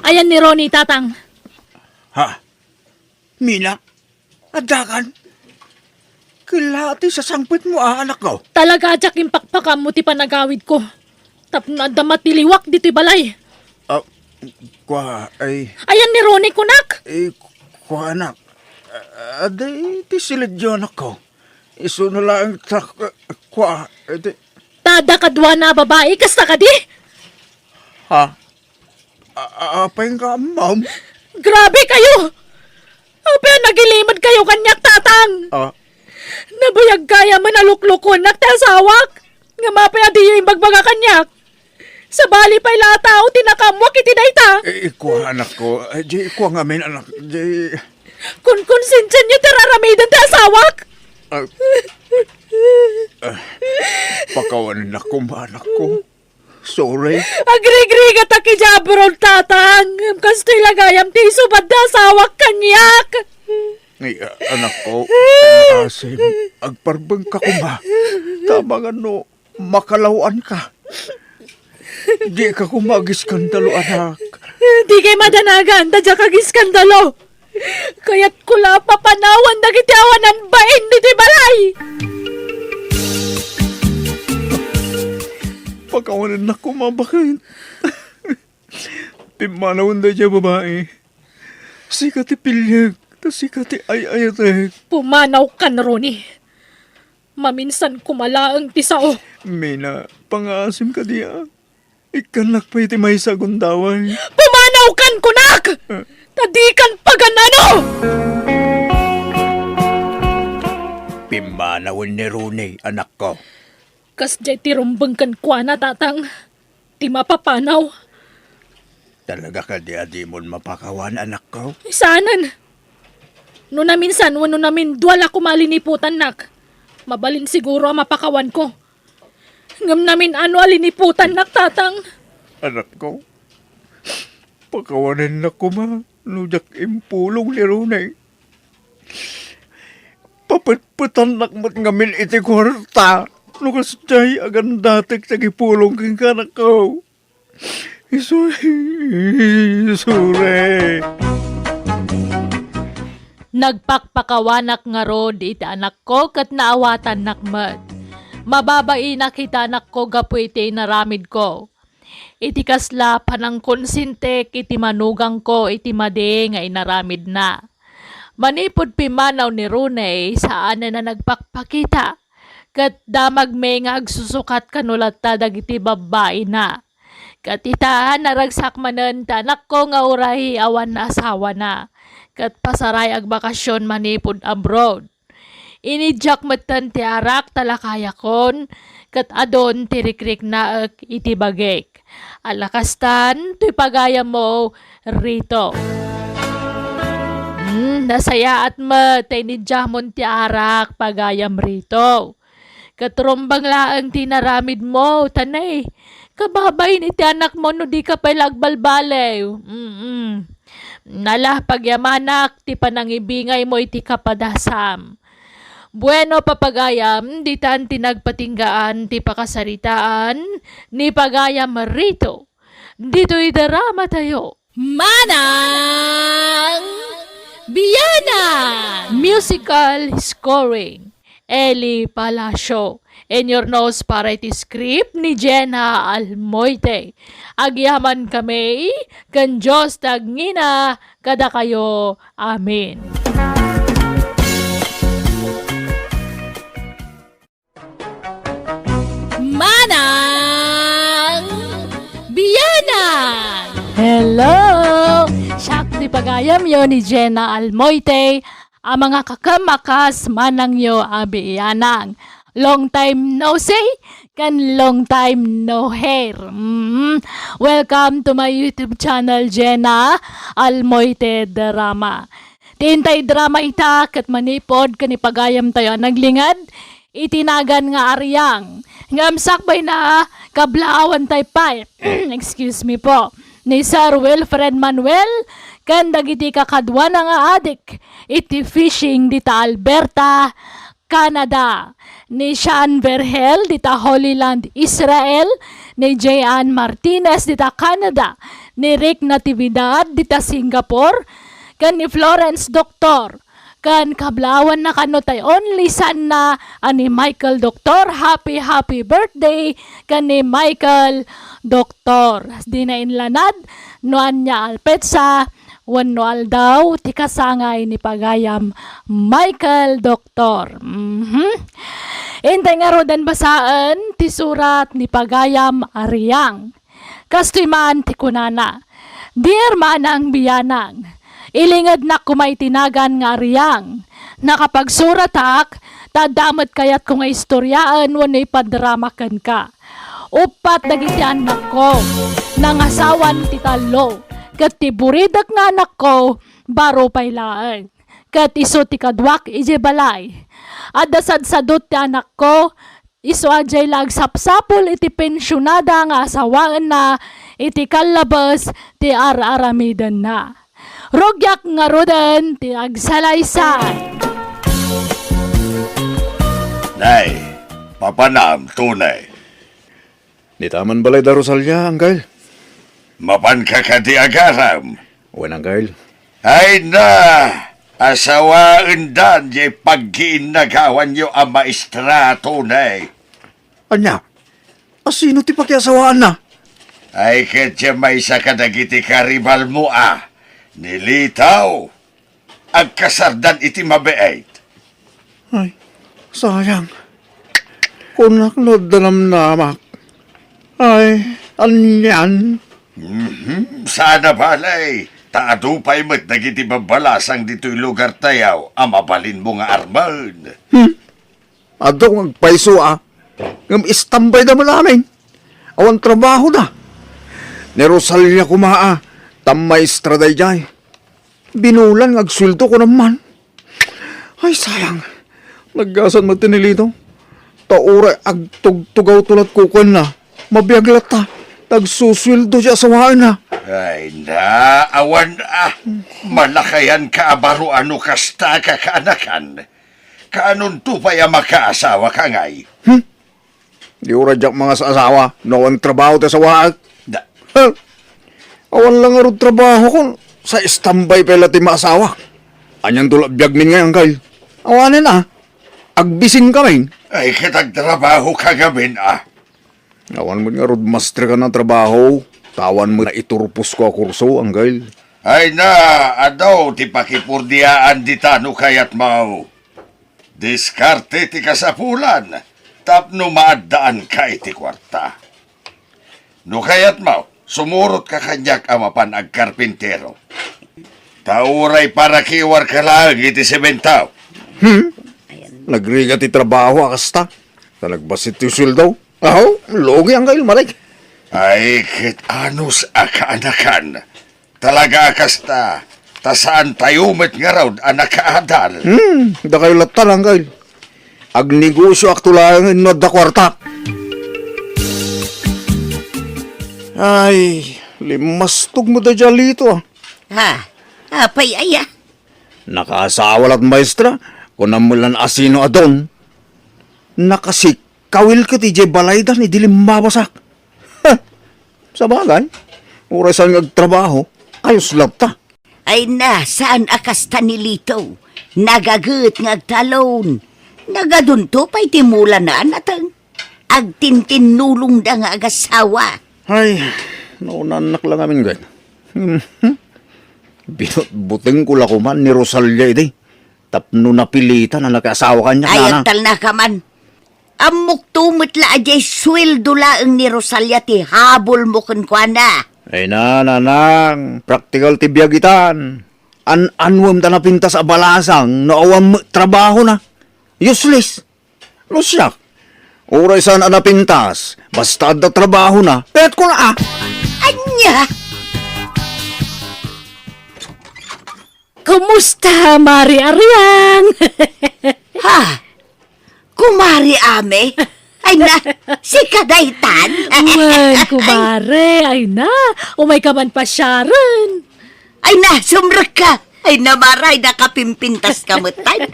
Ayan ni Ronnie, tatang. Ha? Mina? Adakan? Kilati sa sangpit mo, anak ko. Talaga ajak impakpakam mo ti panagawid ko. Tapno adamat tiliwak dito'y balay. Ayan ni Ronnie, kunak. Anak. Aday, ti silid yun anak ko. Iso na lang edi. Tada kadwa na babae, kasta ka di? Ha? Apay nga, ma'am. Grabe kayo! Apa nagilimod kayo kanyak tatang! Ah, Nabuyag kaya manaluklukon nagtasawak! Nga mapaya di yung bagbaga kanyak! Sa bali pa'y lataw, tinakamwak itinayta! ikuha anak ko. Di ikuha nga min anak. Di... Kung konsensya niyo tararamidan tasawak! ah, pakawanan na ko, anak ko. Sorry. Agri-gri ka taki jabrol tatang! Kasto'y lagayam ti subad na sawak kanyak! Ay, anak ko, asim, agparbang ka ko ba? Tama nga no, makalawaan ka. Di ka kumagiskandalo, anak. Di kay madanagan, tadya kagiskandalo! Kaya't kula papanawan na kitiawanan bain niti balay! Pagkawanan na ko, mabakit. Pimanawan na dyan, babae. Sikati pilyag, ta sikati ay-ayatek. Pumanaw ka na, Ronnie. Maminsan kumalaang tisao. Mina, pangasim ka diya. Ikanak pa iti may sagundaway. Pumanaw kan kunak! Tadikan paganano! Pimanawin ni Rooney, anak ko. Kas jay tirumbang kan kwa na tatang. Ti mapapanaw. Talaga ka di mo mapakawan, anak ko. Isanan. No na minsan, wano namin duwala ko maliniputan nak. Mabalin siguro ang mapakawan ko. Ngam namin ano aliniputan nak tatang. Anak ko, pagkawanan na ko, ma. Nujak impulong ni Runay. Papatpatan nakmat ngamin iti kwarta. Nukas jay agan datik tagipulong king kanak ko. Isure. Nagpakpakawanak nga rod iti anak ko kat naawatan nakmat. Mababai na kita anak ko gapu iti naramid ko. Iti kasla panang konsintek iti manugang ko iti made nga inaramid na. Manipod pimanaw ni Runay saan na nagpakpakita. Kat damag may nga agsusukat kanulat ta dagiti babae na. Kat ita naragsak manen tanak ko nga urahi awan na asawa na. Kat pasaray ag bakasyon manipod abroad. Inidyak matan ti arak talakayakon. Kat adon tirikrik na iti bagek. Alakastan tuy pagaya mo rito. Nasaya at tinidjamon ti arak pagayam rito. Katrumbang laang tinaramid mo, tanay. Kababay ni ti anak mo no di ka pa lagbalbalay. Nalah pagyamanak ti panangibingay mo iti kapadasam. Bueno papagayam, di tan tinagpatinggaan ti pakasaritaan, ni pagayam rito. Dito'y darama tayo. Manang Biyana! Musical scoring. Eli Palacio. In your nose para iti script ni Jenna Almoite. Agyaman kami, kan Diyos tagngina, kada kayo. Amen. Manang Biyana! Hello! Siyak di pagayam yo ni Jenna Almoite, ang mga kakamakas manang yo abiyanang. Long time no see, kan long time no hear. Welcome to my YouTube channel, Jenna Almoite Drama. Tintay drama ita kat manipod kanipagayam tayo naglingad, itinagan nga aryang. Ngamsakbay na kablaawan tayo pa. Excuse me po. Ni Sir Wilfred Manuel, kan dagiti kakadwa na nga adik, iti fishing dita Alberta, Canada. Ni Sean Verhel dita Holy Land, Israel. Ni J.Ann Martinez dita Canada. Ni Rick Natividad dita Singapore. Kan ni Florence Doctor. Kan kablawan na kano tay only son na ani Michael Doctor. Happy birthday kan ni Michael Doctor. Di na inlanad noan niya alpetsa wano aldaw ti kasangay ni pagayam Michael Doctor. Intay nga rodan basaan ti surat ni pagayam Ariang. Kastoy man ti kunana. Dear manang biyanang, ilingad na kumay tinagan nga riyang. Nakapagsuratak, tadamat kayat ko nga istoryaan wano ipadramakan ka. Upat dagiti anak ko, nangasawan ti talo, kat ti buridak nga anak ko, baro paylaan. Kat iso ti kadwak ije balay. Adasad sadot ti anak ko, iso ajay lagsapsapol iti pensyonada nga asawaan na, iti kalabas ti ar-aramidan na. Rogyak nga rodan ti agsalaysay. Nay, papanam, tunay. Di taman balay da Rosalia, Angel. Mapan ka ka di agaram. Wen, Angel. Ay na, asawaan dan di pagkiinagawan nyo ang maestra, tunay. Anya, asino ti pakiasawaan na? Ay katya may sa kadagiti karibal mo nilitaw. Agkasardan iti mabeait. Ay, sayang. Kunak no dalam namak. Ay, anyan. Sana balay. Taado pa'y mat nagiti babalasang dito'y lugar tayaw. Amabalin mo nga arman. Adong agpaiso Ngam istambay na malaming. Awan trabaho na. Ni Rosalia kumaa. Tammaestra day jay. Binulan agsulto ko naman. Ay, sayang. Naggasan mo tinilito. Taura agtugtugaw tulat kukan na. Mabiyaglat ta. Nagsuswildo siya sawaan na. Ay na, awan malakayan ka abaro ano kasta ka kaanakan. Kaanon to pa'y makaasawa ka ngay? Di uradyak mga sa asawa. Noon trabaho ta sawaan. Da, Awan lang nga rin trabaho ko. Sa istambay pala ti maasawa. Anyang tulad biyag min ngayon, Kyle. Awanin Agbisin kami. ay katagtrabaho ka gamin Awan mo nga roadmaster ka ng trabaho. Tawan mo na iturpos ko a kurso, Angel. Ay na, adaw ti pakipurdiaan di tano kayat mau. Diskarte ti kasapulan. Tapno maadaan ka iti kwarta. No kayat mau, sumurot ka kanyak amapan agkarpintero. Tauray para kiwar ka lang iti sementaw. Nagriga ti trabaho akasta. Talagbasit ti daw. Aho, logi Angel, malik. Ay, kit anus akaanakan. Talaga akasta. Tasaan tayo met nga raw anakaadal. Da kayo latal, Angel. Agnegosyo aktulang no da kwarta. Ay, limastog mo da jalito. Ha? Apay aya? Nakaasawa at maestra, kung namulan asino adon. Nakasikawil ka ti jay balaydan, idilim mabasak. Sa bagay, orasan ngagtrabaho, ayos labta. Ay na, saan akasta ni Lito? Nagagut ngagtalon. Nagadunto pa'y timula na anatang. Agtintinulong da nga agasawa. Ay, naunanak lang amin gan. Binutbuting ko lakuman ni Rosalia iti. Tapno napilitan na nakasawa kanya Ay, na. agtal na ka man. Amok tumot la ajay sweldo laeng ni Rosalia ti habol mo kun kwa na. Ay nanang, practical ti biyagitan. Anwam ta napintas a balasang, naawam trabaho na. Useless. No siya. Oray saan napintas, basta da trabaho na. Pet ko na Anya? Kumusta, Mari Ariang? Ha? Kumari ame? Ay na, si Kadaytan? Man, kumare, ay na, umay ka man pa Sharon. Ay na, sumrak ka. Ay namaray, nakapimpintas ka mutan.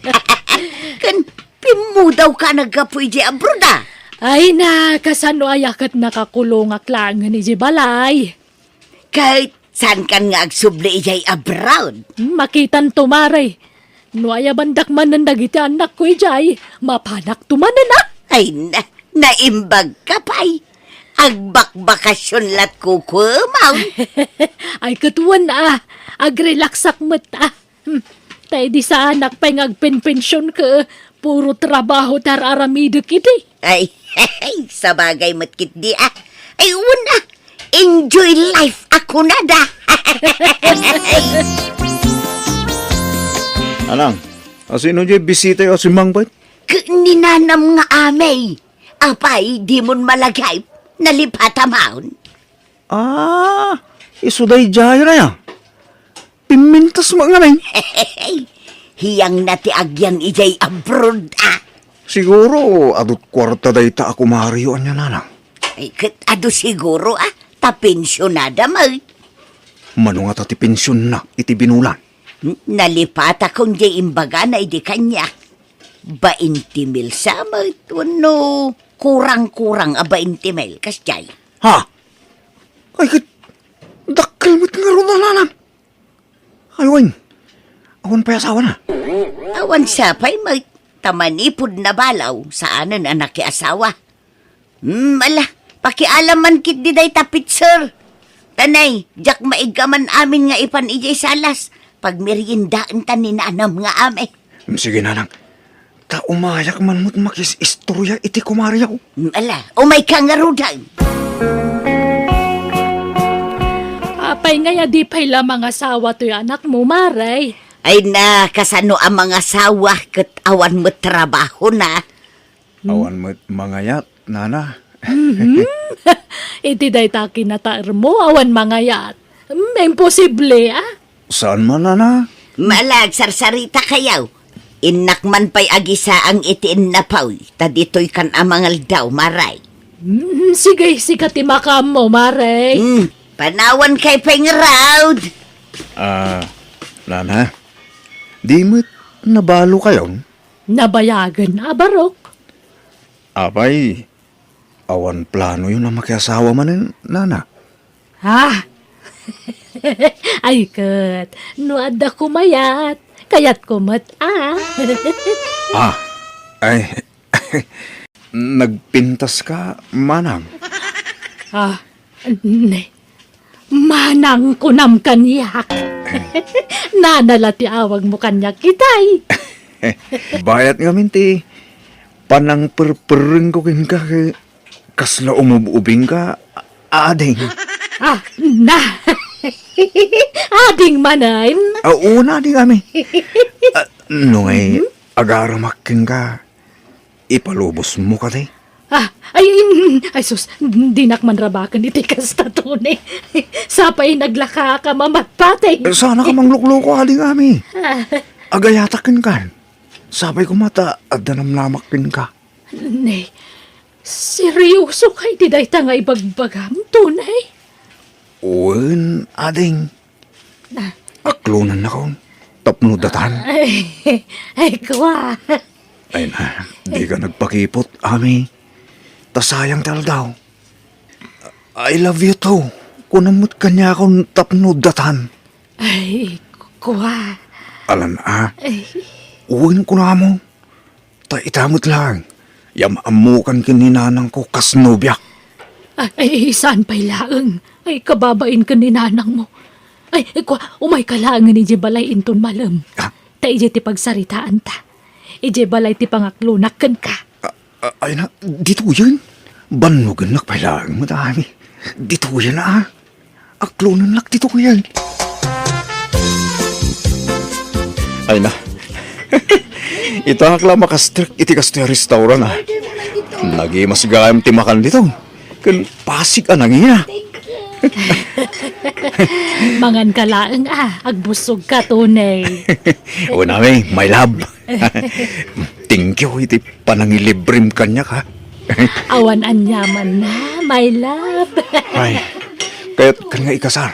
Kan, pimudaw ka nagapoy di abroda. Ay na, kasano ayakat nakakulong aklangan ni Jibalay. Kahit saan kan nga agsubli ijay abroad. Makitan tumare. No aya bandak man ng dagiti anak ko ijay, mapanak tumanan na. Ay na, naimbag ka pa'y. Agbakbakasyon lat kukumaw. Ay katuwan na, agrelaksak mata. Tay di sa anak pa'y ngagpenpensyon ka, puro trabaho tar aramidok iti. Ay, sa bagay matkit di Ay, una, Enjoy life ako na da. Anang, asino dyan bisita yung asimang ba? Ninanam nga amay. Apay, di mon malagay. Nalipata maon. Ah, isuday jaya na yan. Pimintas mo nga may. Hiyang nati agyan ijay abroad Siguro, adot kwarta day ta ako Mario anya nanang. Ay, kat ado siguro tapensyonada mag. Mano nga tati pensyon na, iti binulan. Nalipata kong jay imbaga na idi kanya. 20 mil sa no, kurang-kurang 20 mil kasjay. Ha? Ay, dakkel mo't nga ron na nanang. Ay, Wayne, awan pa asawa na. Awan sapay mag tamanipod na balaw sa anan anak ki asawa. Ala, pakialaman kit di day tapit sir. Tanay, jak maigaman amin nga ipan ijay salas. Pag meriendaan ta ni nanam nga ame. Sige nanang, ta umayak man mo't makis istorya iti kumariyaw. Ala, umay ka nga rudag. Apay nga di pa'y lamang asawa to yung anak mo, Maray. Ay na, kasano ang mga sawa kat awan mo trabaho na. Awan mo't mangayat, nana. Iti day ta kinataar mo, awan mga yat. Imposible, Saan man, nana? Malag, sarsarita kayaw. Inakman pa'y agisa ang itiin na paw. Tadito'y kan amangal daw, maray. Sige, sikati makam mo, Maray. Panawan kay pengraud. Nana, di mo't nabalo kayo? Nabayagan na, Barok. Abay, awan plano yun na makiasawa man, nana. Ha? Ay, kat. Nuad na kumayat. Kayat kumat, Ay, nagpintas ka, manang. Ne. Manang kunam kanyak. Nanalati awag mo kanyak kitay. Bayat nga minti, panang perpereng ko kin ka, kasla umububing ka, ading. Na. Ading manay. Una di kami. Nungay, agaramakin ka, ipalubos mo ka di. Ay sus, dinak man rabakan iti kasta tunay. Sapay naglaka ka mamatpatay. Sana ka manglukloko ading kami. Agayatakin ka. Sabay ko mata, adanamlamakin ka. Ne, seryoso kay di day ta nga ibagbagam tunay. Uwan, ading. Aklunan na ko. Tapnudatan. Ay, kwa. Ay na, di ka nagpakipot, ami. Tasayang daw. I love you too. Kunamot kanya akong tapnudatan. Ay, kwa. Alan uwin ko na mo. Ta itamot lang. Yamamukan kininanang ko kasnobyak. Ay, saan pa'y laeng? Ay, kababain ka ni nanang mo. Ay, kwa, umay ka laeng ni Jebalay inton malam. Ta ije ti pagsaritaan ta. Ije balay ti pangaklunak kan ka. Ay na, dito yan. Banugan nakpailangan mo dami. Dito yan Aklunan lak dito ko yan. Ay na. Ito ang akla makastrik iti kasto restaurant Lagi mas gayam timakan dito. Kan pasig anang iya. Mangan ka laeng agbusog ka tunay. O namin, my love. Thank you, iti panangilibrim kanya ka. Awan anyaman na, my love. Ay, kaya't kan nga ikasar.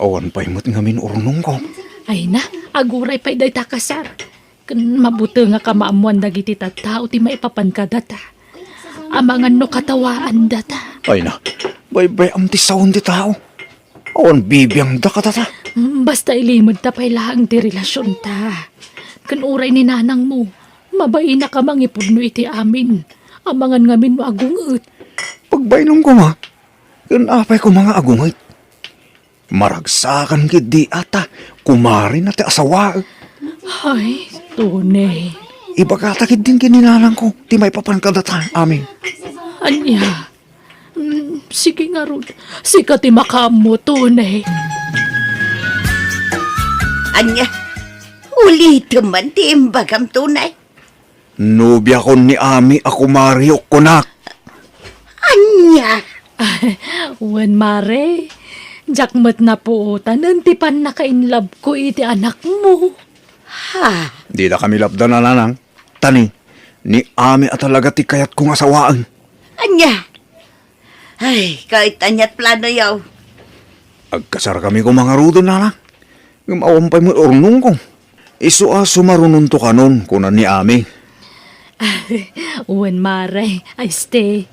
Awan pa imot ngamin urunong ko. Ay na, aguray pa'y day takasar. Kan mabuto nga kamaamuan dagiti tattao ti maipapan ka data. Amangan no katawaan data. Ay na, bay am ti saon ti tao. Awan bibiyang da katata. Basta ilimod ta pa'y laang ti relasyon ta. Kan uray ni nanang mo, mabay na ka mangipudno iti amin. Amangan ngamin mo agungot. Pagbainom ko nga, kan apay ko mga agungit. Maragsakan kid di ata, kumari na ti asawa. Ay, tunay. Ibagatakid din kininanang ko, ti may papankadatan amin. Anya, Sige nga ron. Sika ti makamo tunay. Anya, ulito man ti imbagam tunay. Nobya ko ni Ami ako Mario kunak. Anya, Wen mare. Jakmat na po nantipan na kainlab ko iti anak mo. ha, Di na kami labdan na nanang. Tani, ni Ami at talaga ti kayat kong asawaan. anya. Ay, kahit anyat plano yaw. Agkasar kami ko mga rudo nanang. Gumawampay mo ornong ko. Isu marunong to kanon kunan ni Ami. Wen mare. Ay stay.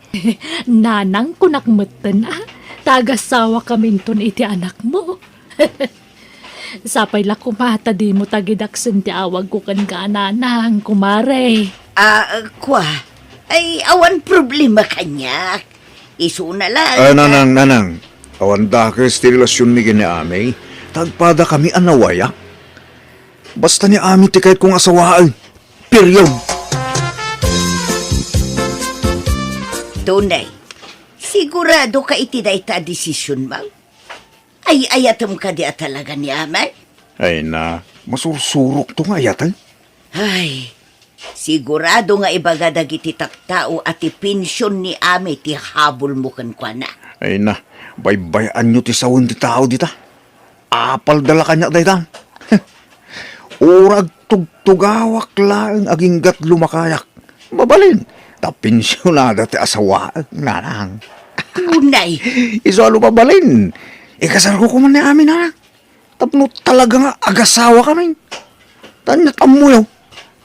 Nanang kunakmatan Tagasawa kami ton iti anak mo. Sapay la kumata di mo tagidaksen ti awag ko kan ka nanang kumare. Kwa, ay awan problema kanya. Isu na lang. Nanang. Awanda ka ti relasyon ni gini Ami. Tagpada kami anawaya. Basta ni Ami ti kayat kong asawaan. Period. Tunay, sigurado ka iti da ita desisyon mo? Ay ayatom ka di talaga ni Amay? Ay na, masursurok to nga yatan. Ay, sigurado nga ibagadag iti taktao at ipensyon ni Amay ti habol mo kan kwa na. Ay na, baybayan nyo ti sawon ti tao dita. Apal dala kanya daytan. Urag tugtugawak lang aging gat lumakayak. Mabalin, tapinsyonada ti asawa, nanang. Tunay, Isalo mabalin. Ikasar ko kuman ni amin, nanang. Tapno talaga nga agasawa kami. Tanyat amuyaw,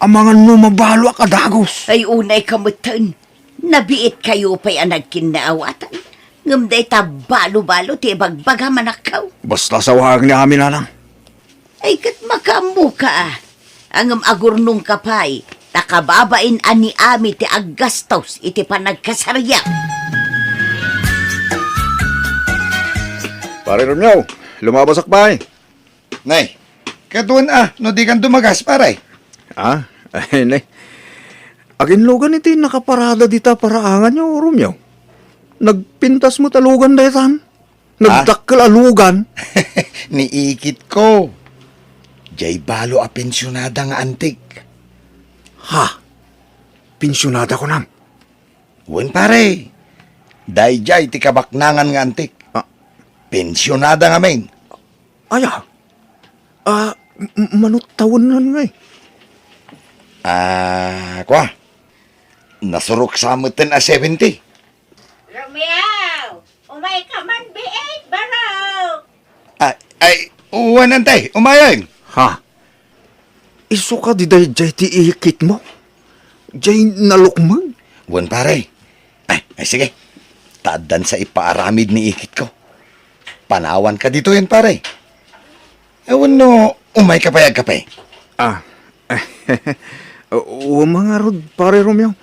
amangan mo mabalo akadagos. ay unay kamutan. Nabiit kayo pa'y anag kinaawatan. Ngamday ta balo-balo ti bagbaga manakaw. Basta sawag ni amin, nanang. Ay kat makamu ka. Ang agurnong kapay, takababain ani Ami ti aggastos iti panagkasarya. Pare Romeo, lumabasak ba eh? Nay, katuan no di kan dumagas, paray. Ah, ay nay. Agin lugan iti nakaparada dita paraangan nyo, Romeo. Nagpintas mo talugan daytan. Nagdakkel alugan. Niikit ko. Jay balo a pensyonada nga antik. Ha? Pensyonada ko nang. Wen pare. Dayjay ti kabaknangan nga antik. Ah. Pensyonada nga men. Aya. Manutawon nan nga eh. Kwa. Nasurok sa amutin a 70. Romeo! Umay ka man, B8, baraw! Ay, uwan antay, umayan. Ha? Iso ka di dayjay ti ikit mo? Jay nalukmang? Wen pare. Ay, sige. Tadan sa ipaaramid ni ikit ko. Panawan ka dito yan pare. Ewan no, umay kapayag kapay. Ah. Mga rod, pare Romeo.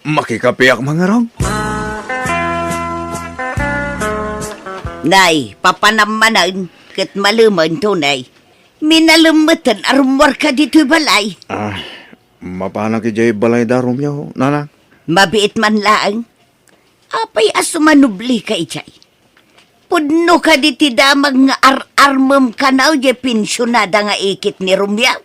Makikapiyak mga rod. Nay, papanamanan, kat maluman tunay. Minalumutan arumwar ka dito'y balay. Ah, mapana ki Jay balay da Romeo, nanang. Mabiit man laang. Apay asumanubli ka ichay. Pudno ka diti damag nga ar-armam ka na o pensyonada nga ikit ni Romeo.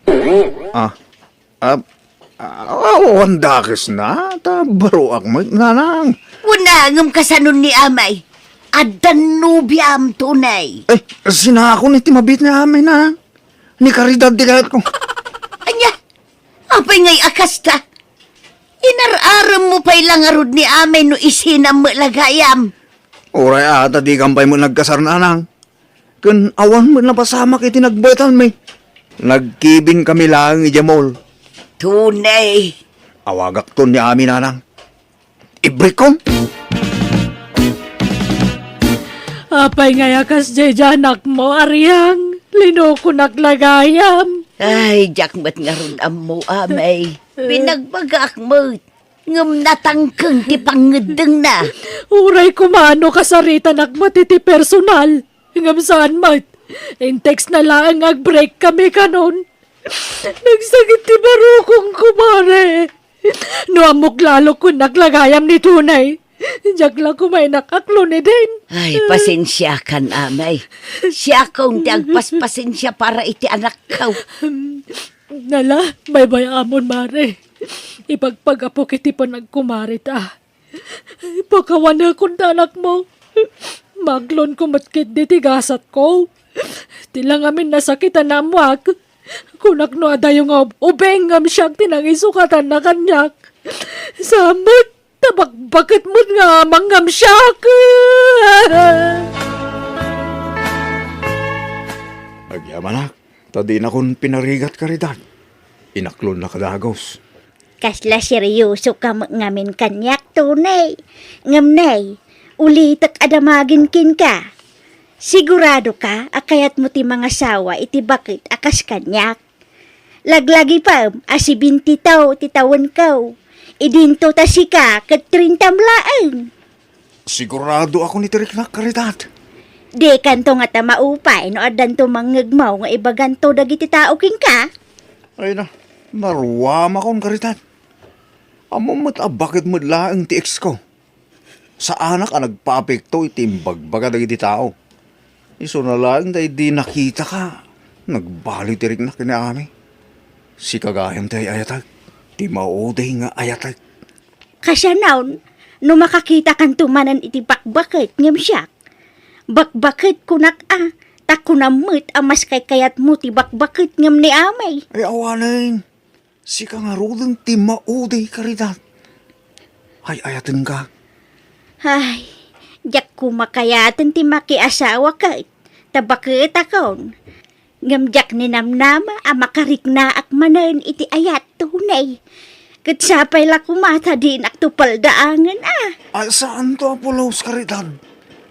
Wandakis na, tabaroak mo, nanang. Unangam kasanon ni Amay. Adan nubiam tunay. Eh, sinako ni timabit na amin, nanang. Ni karidad di kahit ko. Anya, apay ngay akasta. Inar-aram mo pa'y langarod ni Amay no isinam mo lagayam. Oray ata di kampay mo nagkasar nanang. Kun awan mo na pasama kay tinagbaytan may. Nagkibing kami lang ijamol. Tunay. Awagak to ni amin nanang. Ibrik ko. Apay ngayakas jay janak mo, Aryang. Linoko naglagayam. Ay, jakmat nga ron mo, Amay. Pinagbagak mo. Ngam natangkang ti pangedeng na. Uray kumano kasarita nakmatiti personal. Ngam saan mat. In text na lang ag-break kami kanon. Nagsagit ti barukong kumare. No amok lalo kung naglagayam ni tunay. Jak lang kumay nakaklo ni din. Ay, pasensya kan, amay. Siya akong tiagpas-pasensya para iti anak ka. Nala, bay-bay amon mare. Ipagpagapo kiti pa nagkumarit Ipakawan na kung anak mo. Maglon ko matkit di tigasat ko. Tilang amin nasakitan na amwag. Kunak no ada yung ubeng am siyang tinangisukatan na kanyak. Samot, tabak-bakit mo nga mangam siyak. Agyamanak, tadi na kong pinarigat karidad. Inaklon na kadagos. Kasla seryoso ka ngamin kanyak tunay. Ngamnay, ulitak adamagin kin ka. Sigurado ka, akayat mo ti mga sawa iti bakit akas kanyak. Laglagi pa, asi 20 taw, titawan kaw. Idinto ta si ka, kat 30 laan. Sigurado ako ni Tiriknak karidad. Di kanto nga ta maupay, no adan to manggagmaw nga ibaganto dagiti tao king ka. Ay na, maruwama akong karidad. Amo bakit mo laang ti ex ko? Sa anak ang nagpapekto itimbagbaga dagiti tao. Iso na lang dahil di nakita ka. Nagbali Tiriknak kinaami. Si kagayam tayo ayatag. Di mauday nga ayatag. Kasya naon, no makakita kan tumanan iti bakbakit ngem siyak. Bakbakit kunak takunamit amas kay kayat mo ti bakbakit ngem ni amay. Ay awanin. Si kangarudang ti mauday karidad. Ay ayatin ka. Ay, jak kumakayatan ti makiasawa ka. Tabakit akon. Ngam jak ni namnama makarik na akmanan iti ayat tunay. Katsapay la kumata din aktupal daangan Ay saan to Apolos karidad?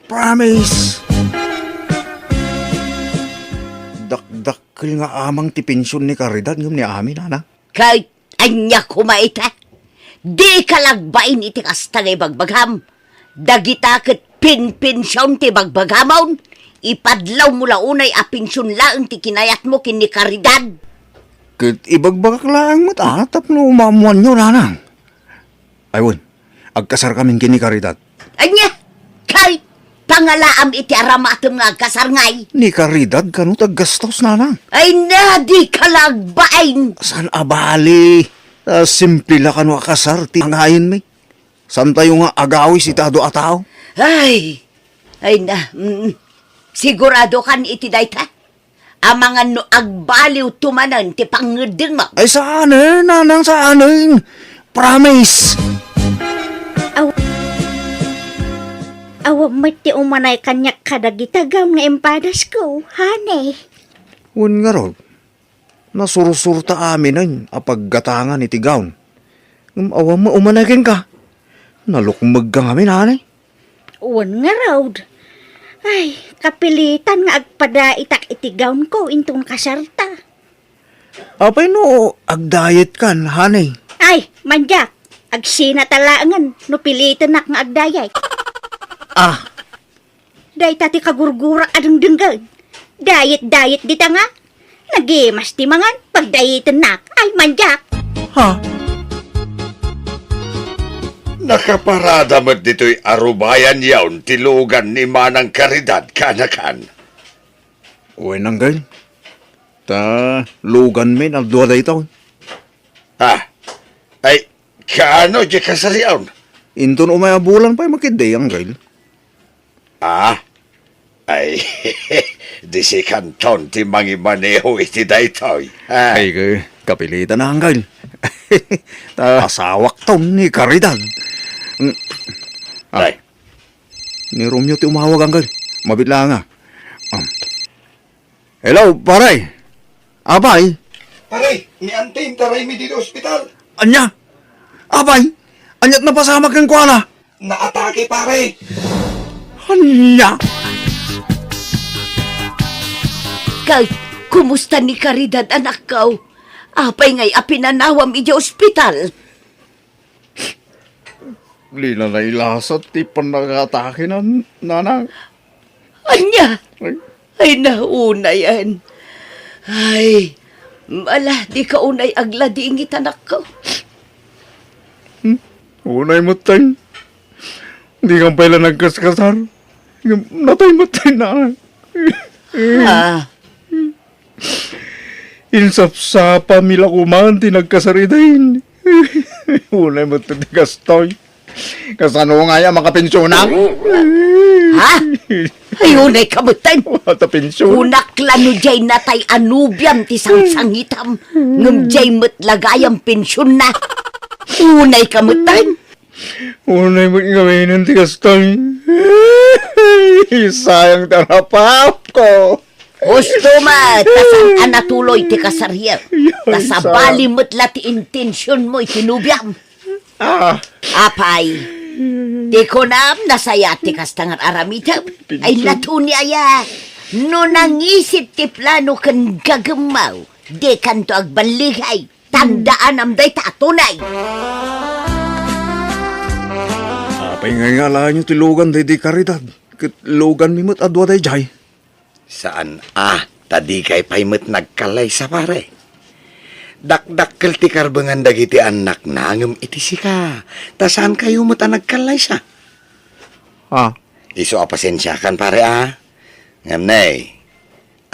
Promise. Dakdakil nga amang ti pensyon ni karidad ngam ni amin anak. Kahit anya kumaita. Di kalagbain iti kastangay bagbagham. Dagita ket pinpinsyon ti bagbaghamon. Ipadlaw mo launay apinsyon laang ti kinayat mo kini karidad. Ket ibagbagak lang mo tatap no umamuan nyo nanang. Ayun, agkasar kaming kini karidad. Anya, kahit pangalaam iti aramatem nga kasarngay. Ni karidad kanut aggastos nanang. Ay na, di kalagbain. San abali? Simple la kanu akasar ti ngayon may. San tayo nga agawi si tado ataw? Ay na, sigurado kan iti dayta. Amangan no agbaliw tumanan ti pangedeng mo. Ay saan nanang saan Promise. Awam mati umanay kanyak kadagitagam nga empadas ko, hane. Un nga rod, nasurusurta amin ay apaggatangan iti gaon. Awam mo umanakin ka. Nalukmag ka ngamin, hanay. Uwan nga raud. Ay, kapilitan nga agpadaitak iti gown ko intong kasarta. Apay no, agdayet kan, hanay. Ay, manjak, agsinatalangan, no pilitan nak nga agdayay. Ah, Day tati kagurgurak adang denggag. Dayet-dayet dita nga. Nagimas ti mangan, pagdayetan nak. Ay, manjak. ha? Nakaparada mo dito'y arubayan yawn tilugan ni Manang Karidad kanakan. Uy nang gayon. Ta, lugan may nagduwa da ito. Ha? Ay, kaano di kasariyawn? Inton umayabulan pa'y makiday ang gayon. Ah? Ay, di si kanton ti mangimaneho iti daytoy. Ay, kapilitan na ang gayon. Ta, asawak taon ni Karidad. Ay, Ni Romeo ti umawag ang gayon. Mabitla nga. Hello, paray. Abay. Pare, ni Antin taray mi dito ospital. Anya? Abay. Anyat na pasama kang kuala. Naatake pare. Anya? Kahit kumusta ni Karidad anak ko? Apay ngay apinanawam iti ospital. Lila na ilasat ti panag-atake na nanang. Anya? Ay, Ay, nauna yan. Ay, ala, di ka unay agla diingit anak ko. unay mo tayo. Hindi kang pala nagkaskasar. Natay-matay na. Ah, Insapsapa mila kuman, tinagkasaridahin. Unay mo ito gastoy. Kasano nga yan, mga pensyonan? ha? Ayunay kamutan. Wata pensyon. Unak lano jay natay anubyam ti sangsangitam. Ngam jay matlagayang pensyon na. Unay kamutan. Unay mo gawin ng gastoy. Sayang tarapap ko. Gusto ma, tasan anatuloy ti kasarya. Ay, Tasabali mo't lati intensyon mo itinubyam. Ah, Apay, di ko na nasaya ti kastangan aramitab. Ay natuni aya, no nangisip ti plano kan gagamaw, di kanto agbaligay, tandaan am day tatunay. apay nga lang yung tilugan day di karidad. Kitlugan mi mo't adwa day jay. Saan? Tadi kay paimot nagkalay sa pare. Dakdakkel ti karbangan dagiti anak na ngem iti sika. Tasan kayo mo ta nagkalay sa? Ah, Iso apasensya kan pare Ngem nay,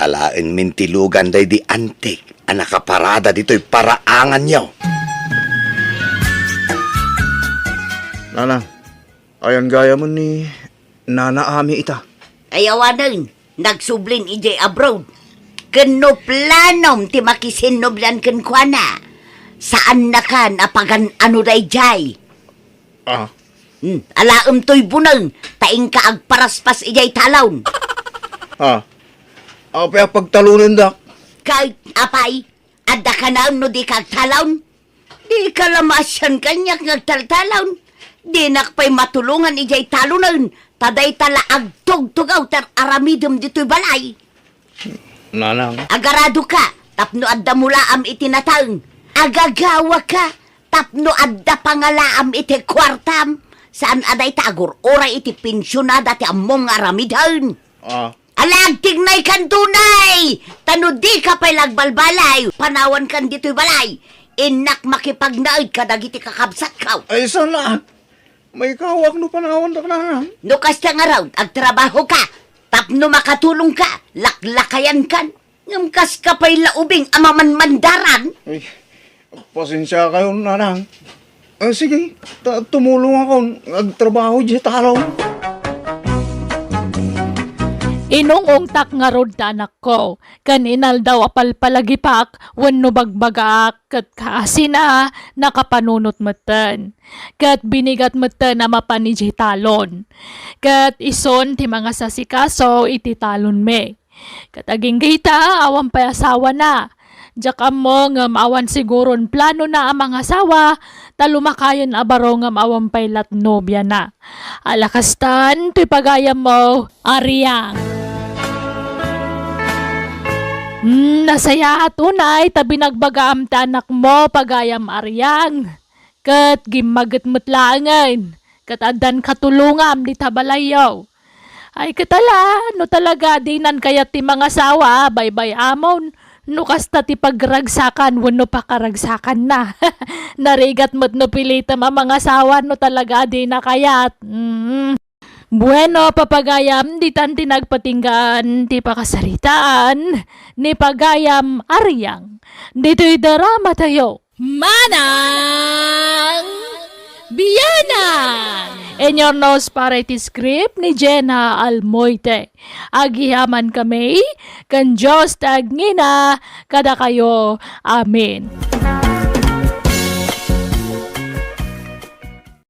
alaen min tilugan day di antik. Anakaparada dito'y paraangan niyo. Nana, ayan gaya mo ni Nana Ami ita. Ayawanan, nagsublin ijay abroad. Kano planom ti makisinoblan kan kuana. Saan na kan apagan ano day jay? Ah, Alaam to'y bunang, taing ka agparaspas ijay talawn. apay pagtalunin dak. Kay, apay, adda ka na no di kag talawn. Di ka lamasyan kanyak ngagtaltalawn. Di nakpay matulungan ijay talunan. Taday tala agtog-tugaw tar aramidom dito'y balay. Nanang. Agarado ka, tapno adda mulaam itinatang. Agagawa ka, tapno adda pangalaam iti kwartam. Saan aday tagur, oray iti pensyonada ti among aramidhan. Ah, Alagtig na'y kantunay! Tano di ka pa'y lagbalbalay, panawan kan dito'y balay. Inak makipagnaid ka dagiti kakabsat ka. ay sana. May kawak no panawan dak nanang. No kasta nga raw, agtrabaho ka. Tapno makatulong ka, laklakayan kan. Ngam kas ka pa'y laubing amaman mandaran. Ay, pasensya kayo, nanang. Sige, tumulong ako. Nagtrabaho dyan talo. Inungungtak nga rod ta anak ko. Kaninal daw apal palagipak, wano bagbagak, kat kasi na nakapanunot matan. Kat binigat matan na mapanijay talon. Kat ison ti mga sasikaso iti talon me. Kat aging kita, awan pa asawa na. Diyak mo nga maawan siguron plano na ang mga asawa, talumakayon abaro nga maawan pa'y latnobya na. Alakastan, tuy pagayam mo, Ariang. Nasaya at unay, tabi nagbagaam ta anak mo, pagayam Ariang. Kat gimagat mutlangan, kat adan katulungam di tabalayaw. Ay katala, no talaga dinan kayat ti mga asawa, bye-bye amon. No kasta ti pagragsakan, wano pa karagsakan na. Narigat mo't no pilitam ang mga asawa, no talaga di na kayat. Bueno, papagayam, di tan tinagpatinggan, ti pakasaritaan, ni pagayam Ariang. Dito'y darama tayo. Manang Biyanan! In your nose para iti script ni Jenna Almoite. Agihaman kami, kan Diyos tagngina, kada kayo. Amen.